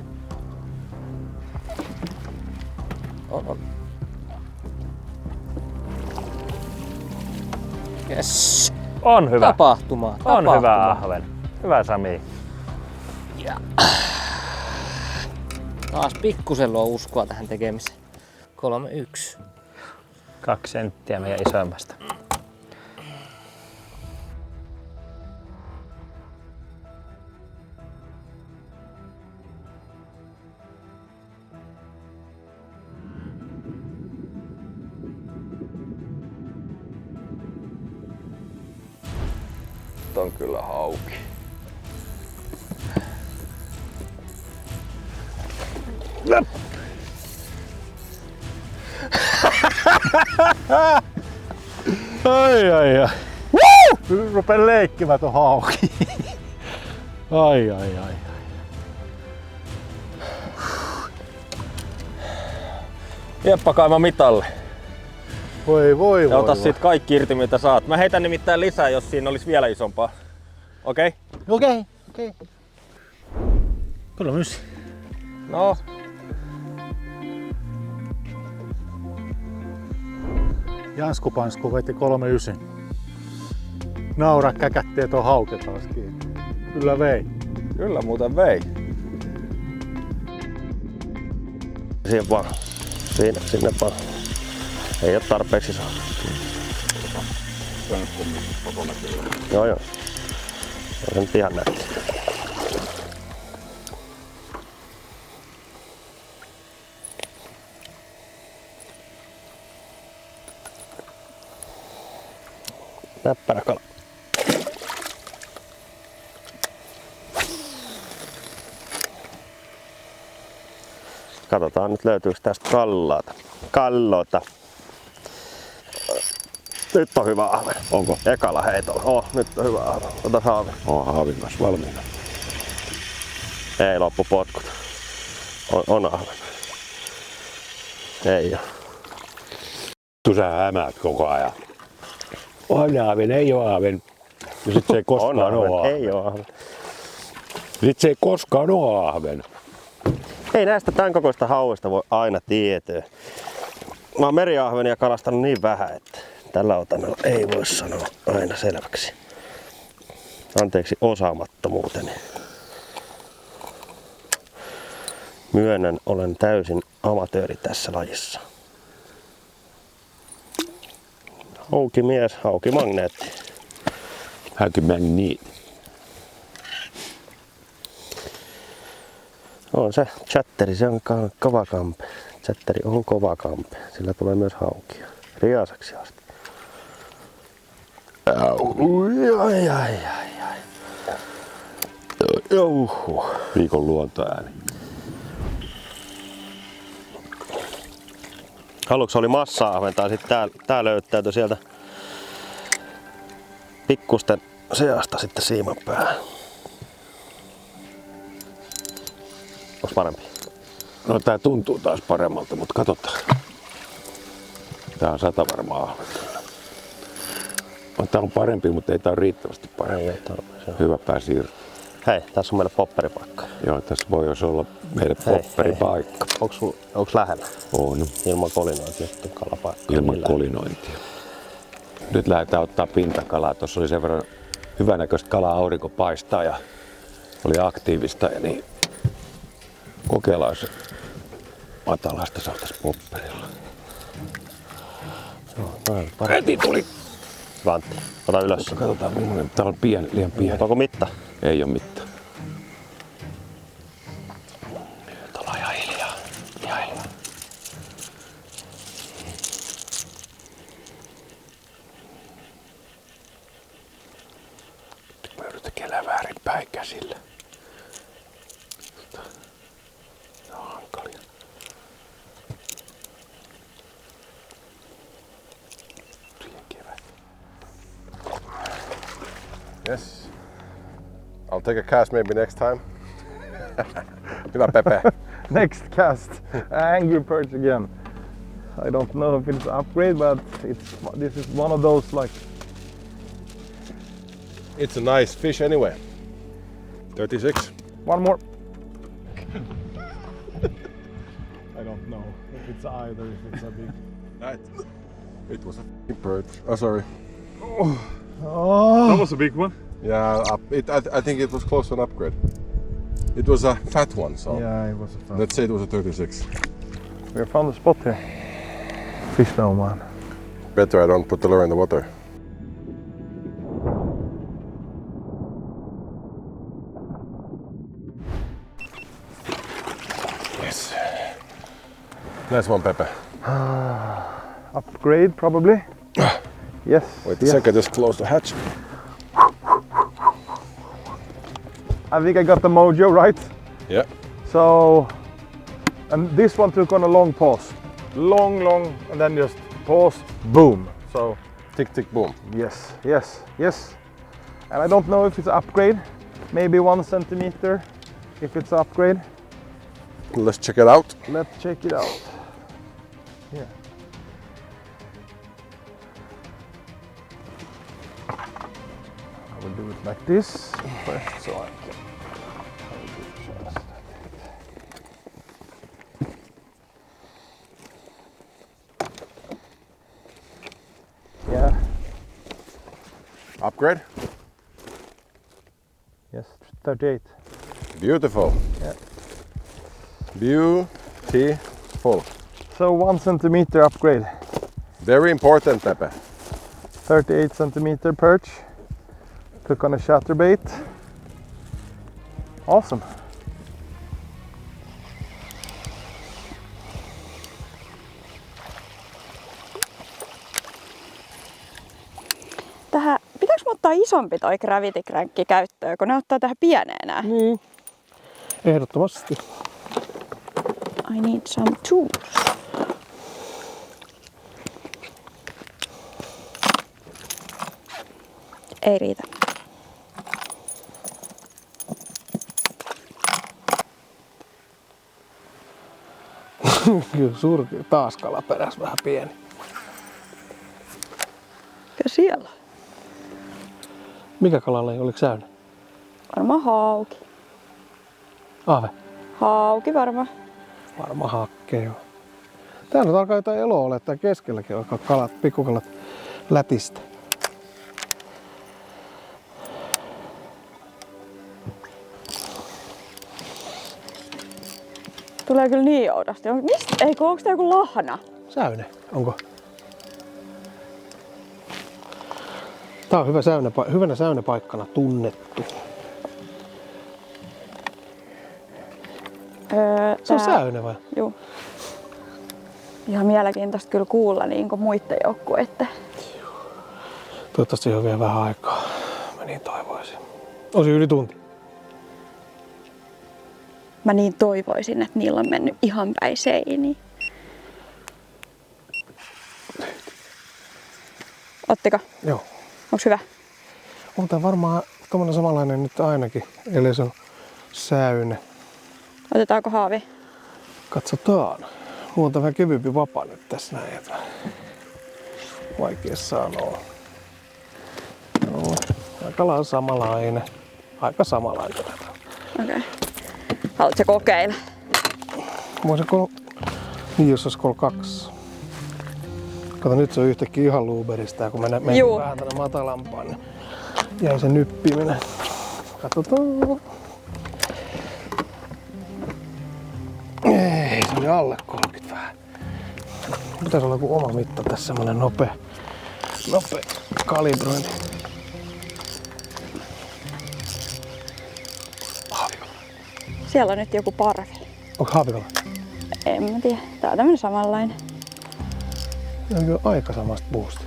Yes. On hyvä. Tapahtumaa. On hyvä ahven. Hyvä Sami. Ja. Taas pikkusen luo uskoa tähän tekemiseen. 3-1. 2 senttiä meidän isoimmasta. On kyllä hauki. Ai. Rupeen leikkimään ton hauki. Ai. Jeppa kaima mitalle. Voi. Ja ota siitä kaikki irti mitä saat. Mä heitän nimittäin lisää, jos siinä olisi vielä isompaa. Okei? Okei. Kyllä myös. No. Jansku Pansku veti 3-9. Naura käkättee tuon hauke taas kiinni. Kyllä vei. Kyllä muuten vei. Siihen vaan. Sinne vaan. Ei oo tarpeeksi iso. Joo. Se nyt ihan näytti. Näppärä kala. Katsotaan nyt löytyykö tästä kalloota. Nyt on hyvä ahven. Onko? Ekalla heitolla. Nyt on hyvä ahven. Ota haavin. Haavin kanssa valmiina. Ei loppu potkut. On ahven. Ei oo. Sä hämäät koko ajan. On ahven, ei oo ahven. Ja sit se ei koskaan oo ahven. Ei oo ahven. Sit se ei koskaan oo ahven. Ei näistä tämän kokoista hauista voi aina tietää. Mä oon meriahvenia kalastanut niin vähän, että tällä otannalla ei voi sanoa aina selväksi. Anteeksi osaamattomuuteni. Myönnän, olen täysin amatööri tässä lajissa. Hauki mies, hauki magneetti. Hauki magneetti. On se chatteri, se on kova kampe. Chatteri on kova kampe. Sillä tulee myös haukia. Riasaksi asti. Ai. Viikon luontoääni. Aluksi oli massa-ahven, tai sitten tää löytäytyi sieltä pikkusten seasta sitten siiman päähän. Onks parempi? No tää tuntuu taas paremmalta, mutta katsotaan. Tää on 100 varmaa ahven. Tää on parempi, mutta ei tää ole riittävästi parempi. Hyvä pääsi irti. Hei, tässä on meille popperipaikka. Joo, tässä voi olla meille popperipaikka. Onks lähellä? On. Ilman kolinointia sitten kalapaikka. Ilman kolinointia. Nyt lähdetään ottaa pintakalaa. Tuossa oli sen verran hyvänäköistä kalaa, aurinko paistaa ja oli aktiivista. Ja niin kokeillaan se matalasta saataisiin popperilla. Heti tuli! Vantti, ota ylös. Katsotaan millainen. Tää on liian pieni. Onko mitta? Ei oo mittaa. Nyt ollaan ihan hiljaa. Mä yritän tekemään väärin päin käsillä. Tää on hankalia. Yes. I'll take a cast maybe next time. Hyvä Pepe. Next cast, angry perch again. I don't know if it's an upgrade, but this is one of those like. It's a nice fish anyway. 36. One more. I don't know if it's either, if it's a big. Right. It was a perch. Oh, sorry. Oh. That was a big one. Yeah, I think it was close to an upgrade. It was a fat one, so Yeah, it was a fat. let's say it was a 36. We found a spot here. Fish now, man. Better I don't put the lure in the water. Yes. Nice one, Pepe. Upgrade, probably. Yes. Wait a second, just close the hatch. I think I got the mojo right. Yeah. So, and this one took on a long pause. Long, and then just pause, boom. So, Tick, tick, boom. yes. And I don't know if it's an upgrade. Maybe 1 centimeter if it's an upgrade. Let's check it out. Let's check it out. Yeah. I will do it like this first, so I can. Yeah. Upgrade. Yes, 38. Beautiful. Yeah. Beautiful. So 1 centimeter upgrade. Very important, Pepe. 38 centimeter perch. Took on a chatterbait. Awesome. Tähän, pitääkö mun ottaa isompi toi Gravity Crankki käyttöön, kun ne ottaa tähän pieneen nää? Niin. Ehdottomasti. I need some tools. Ei riitä. Kyllä surkea. Taas kalaperäs vähän pieni. Ja siellä. Mikä kalalaji, oliko säynä? Varmaan hauki. Ahve. Hauki varmaan. Varmaan hakkee joo. Täällä nyt alkaa jotain eloa olla, että keskelläkin alkaa kalat, pikkukalat lätistä. Tulee kyllä niin oudosti. Mistä? Eikö, onko tää joku lahna? Säyne, onko? Tää on hyvänä säynäpaikkana tunnettu. Se on säynä vai? Juu. Ihan mielenkiintoista kyllä kuulla niin kuin muiden joukkueiden. Toivottavasti siihen on vielä vähän aikaa. Mä niin toivoisin. Osi yli tunti. Mä niin toivoisin, että niillä on mennyt ihan päin seiniin. Ottiko? Joo. Onks hyvä? On tää varmaan tommonen samanlainen nyt ainakin, eli se on säyne. Otetaanko haavi? Katsotaan. Mulla on vähän kevyempi vapa nyt tässä näin. Vaikea sanoa. Joo. Kala on samanlainen. Aika samanlainen. Okei. Haluatko kokeilla? Niin, jos olisi 2. Kato, nyt se on yhtäkkiä ihan luuberista, kun mennään vähän tänne matalampaan, niin jäi se nyppiminen. Katsotaan. Ei, se oli alle 30 vähän. Pitäisi olla joku oma mitta tässä, semmonen nopea kalibrointi. Haavikala. Siellä on nyt joku parvi. Onko haavikala? En mä tiedä. Tää on tämmönen samanlainen. On kyllä aika samasta puusta.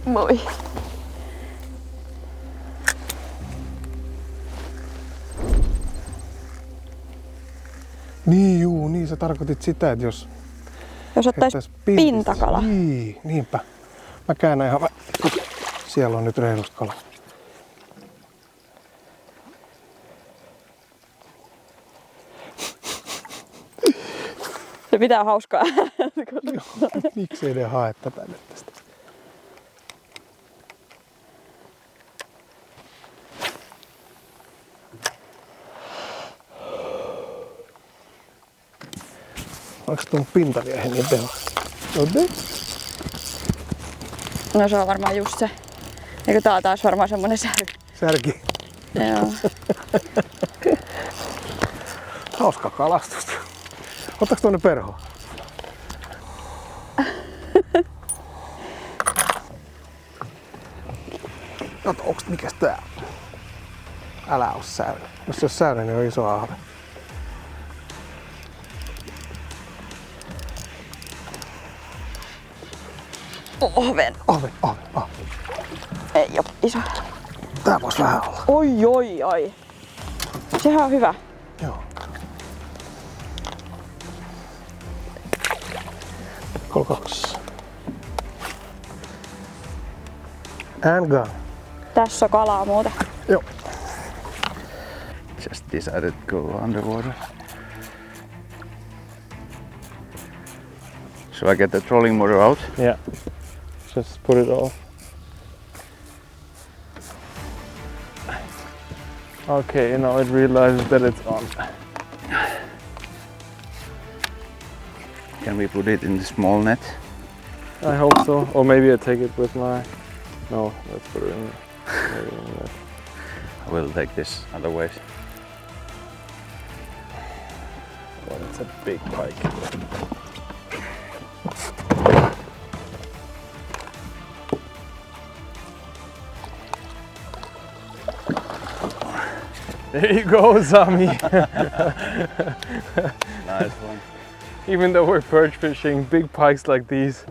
Moi. Niin sä tarkoitit sitä, että jos ottais pintakala. Niin, niinpä. Mä käännän ihan siellä on nyt reilusti kala. Se pitää hauskaa. Miksei ne hae tätä nyt tästä? Onko tuon pintaviehen niin tehokas? No se on varmaan just se. Eikö tää on taas varmaan semmonen Särki. Joo. Hauska kalastusta. Ottaks tuonne perhoon? Kato, onks mikäs tää? Älä oo säynä. Jos se on säynä, niin on iso ahve. Ohven. Ahve. Ei oo iso. Tää vois vähän olla. Oi. Sehän on hyvä. Joo. 2. And gone. Tässä on kalaa muuten. Joo. Just decided to go underwater. Shall I get the trolling motor out? Yeah. Just put it off. Okay, now it realizes that it's on. Can we put it in the small net? I hope so. Or maybe I take it with my... No, let's put it in there. I will take this otherwise. Oh, it's a big pike. There you go, Sami. Nice one. Even though we're perch fishing, big pikes like these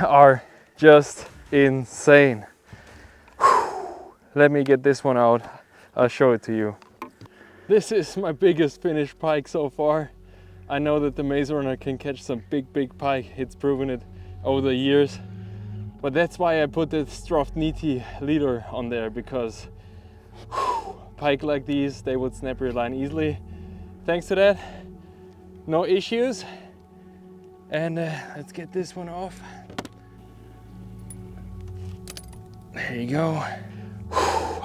are just insane. Let me get this one out. I'll show it to you. This is my biggest finished pike so far. I know that the Maze Runner can catch some big pike. It's proven it over the years. But that's why I put the Strofniti leader on there, because pike like these, they would snap your line easily. Thanks to that, no issues. And let's get this one off. There you go.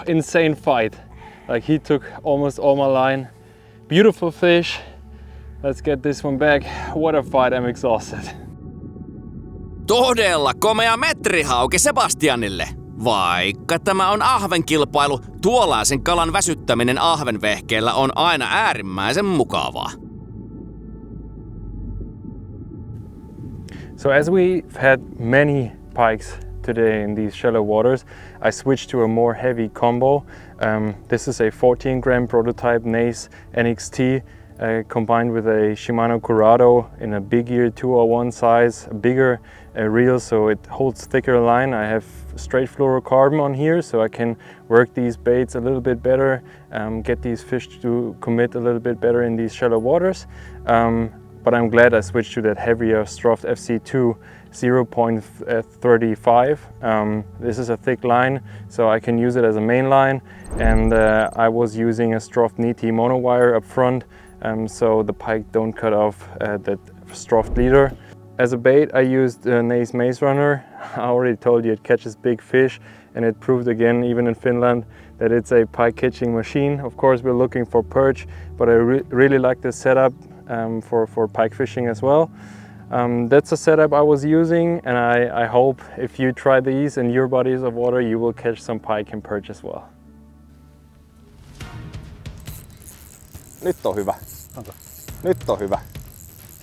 Insane fight. Like, he took almost all my line. Beautiful fish. Let's get this one back. What a fight, I'm exhausted. Todella komea metrihauki Sebastianille. Vaikka tämä on ahvenkilpailu, tuollaisen kalan väsyttäminen ahvenvehkeellä on aina äärimmäisen mukavaa. So as we've had many pikes today in these shallow waters, I switched to a more heavy combo. This is a 14-gram prototype Nace NXT combined with a Shimano Curado in a big gear 201 size, a bigger reel, so it holds thicker line. I have straight fluorocarbon on here, so I can work these baits a little bit better, get these fish to commit a little bit better in these shallow waters. But I'm glad I switched to that heavier Stroft FC2 0.35. This is a thick line, so I can use it as a main line, and I was using a Strofniti monowire up front, so the pike don't cut off that Stroft leader. As a bait, I used Nace Maze Runner. I already told you it catches big fish, and it proved again, even in Finland, that it's a pike catching machine. Of course, we're looking for perch, but I really like this setup for pike fishing as well. That's a setup I was using, and I hope if you try these in your bodies of water, you will catch some pike and perch as well. Nyt on hyvä. Onko? Nyt on hyvä.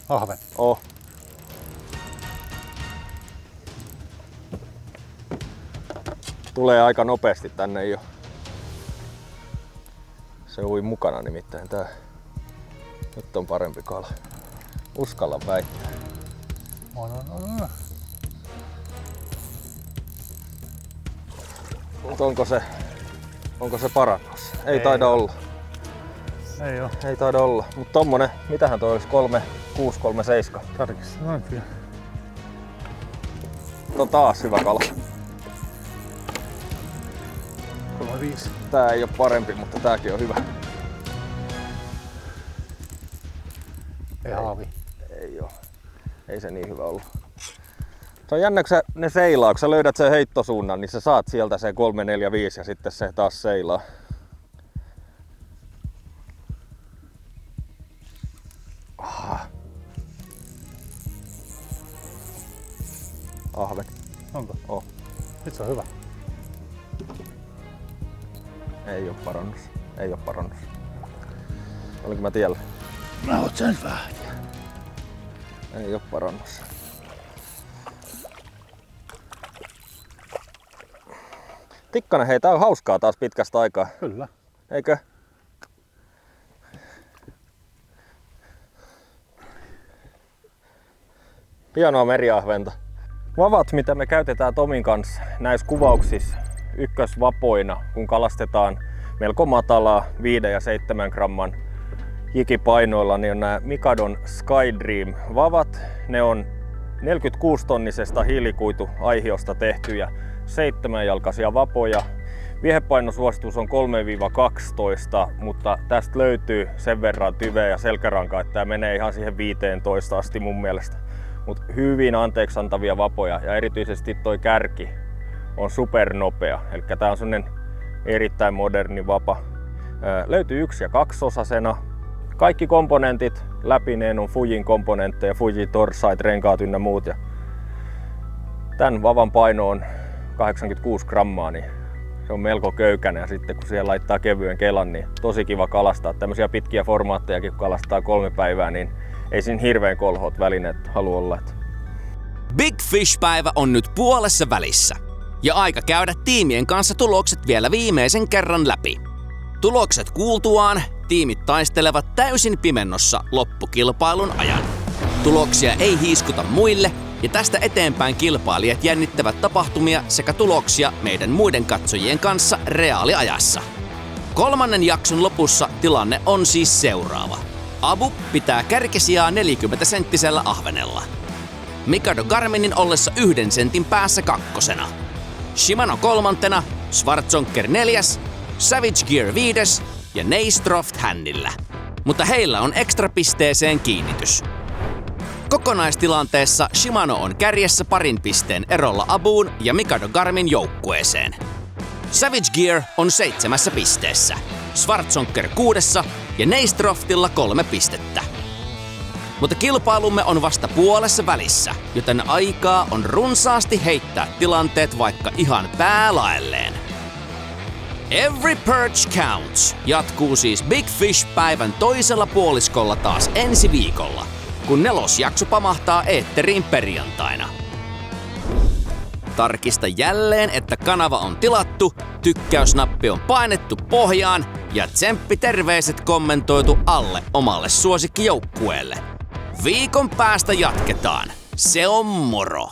Ahven. Oh. Tulee aika nopeasti tänne jo. Se ui mukana nimittäin tää. Nyt on parempi kala. Uskalla väittää. No. Mut onko se parannos? Ei taida olla. Ei oo. Ei taida olla. Mut tommonen, mitähän toi olisi? 3,6-3,7. Tarkistetaan vielä. On taas hyvä kala. 3,5. Tää ei oo parempi, mutta tääkin on hyvä. Ei haavi. Ei oo. Ei se niin hyvä ollut. Se on jännä, kun ne seilaa. Kun sä löydät sen heittosuunnan, niin sä saat sieltä se 3, 4, 5 ja sitten se taas seilaa. ahven. Onko? Oh. Nyt se on hyvä. Ei oo parannus. Ei oo parannus. Olinko mä tiellä? Mä oot sen vähän. Ei oo parannus. Tikkanen, hei, tää on hauskaa taas pitkästä aikaa. Kyllä. Eikö? Hienoa meriahventa. Vavat, mitä me käytetään Tomin kanssa näissä kuvauksissa ykkösvapoina, kun kalastetaan melko matalaa 5 ja 7 gramman jikipainoilla, niin on nämä Mikadon Skydream vavat. Ne on 46-tonnisesta hiilikuituaihiosta tehtyjä 7-jalkaisia vapoja. Viehepaiноsuositus on 3-12, mutta tästä löytyy sen verran tyveä ja selkärankaa, että tämä menee ihan siihen 15 asti mun mielestä. Mutta hyvin anteeksiantavia vapoja ja erityisesti toi kärki on supernopea. Eli tää on sellainen erittäin moderni vapa. Löytyy 1- ja 2-osasena. Kaikki komponentit läpineen on Fujin komponentteja, Fuji torsait, renkaat ynnä muut. Ja tän vavan paino on 86 grammaa, niin se on melko köykäinen. Ja sitten kun siihen laittaa kevyen kelan, niin tosi kiva kalastaa. Tämmöisiä pitkiä formaattejakin kun kalastaa 3 päivää, niin ei siinä hirveän kolhot välineet halua olla. Big Fish-päivä on nyt puolessa välissä. Ja aika käydä tiimien kanssa tulokset vielä viimeisen kerran läpi. Tulokset kuultuaan tiimit taistelevat täysin pimennossa loppukilpailun ajan. Tuloksia ei hiiskuta muille ja tästä eteenpäin kilpailijat jännittävät tapahtumia sekä tuloksia meidän muiden katsojien kanssa reaaliajassa. 3. jakson lopussa tilanne on siis seuraava. Abu pitää kärkisijaa 40-senttisellä ahvenella. Mikado Garminin ollessa 1 sentin päässä 2. Shimano 3, Schwarzonker 4, Savage Gear 5 ja Neistroft hännillä. Mutta heillä on ekstrapisteeseen kiinnitys. Kokonaistilanteessa Shimano on kärjessä 2 pisteen erolla Abuun ja Mikado Garmin joukkueeseen. Savage Gear on 7 pisteessä, Schwarzonker 6 ja Neistroftilla 3 pistettä. Mutta kilpailumme on vasta puolessa välissä, joten aikaa on runsaasti heittää tilanteet vaikka ihan päälaelleen. Every perch counts jatkuu siis Big Fish-päivän toisella puoliskolla taas ensi viikolla, kun 4. jakso pamahtaa eetteriin perjantaina. Tarkista jälleen, että kanava on tilattu, tykkäysnappi on painettu pohjaan ja tsemppiterveiset kommentoitu alle omalle suosikkijoukkueelle. Viikon päästä jatketaan. Se on moro!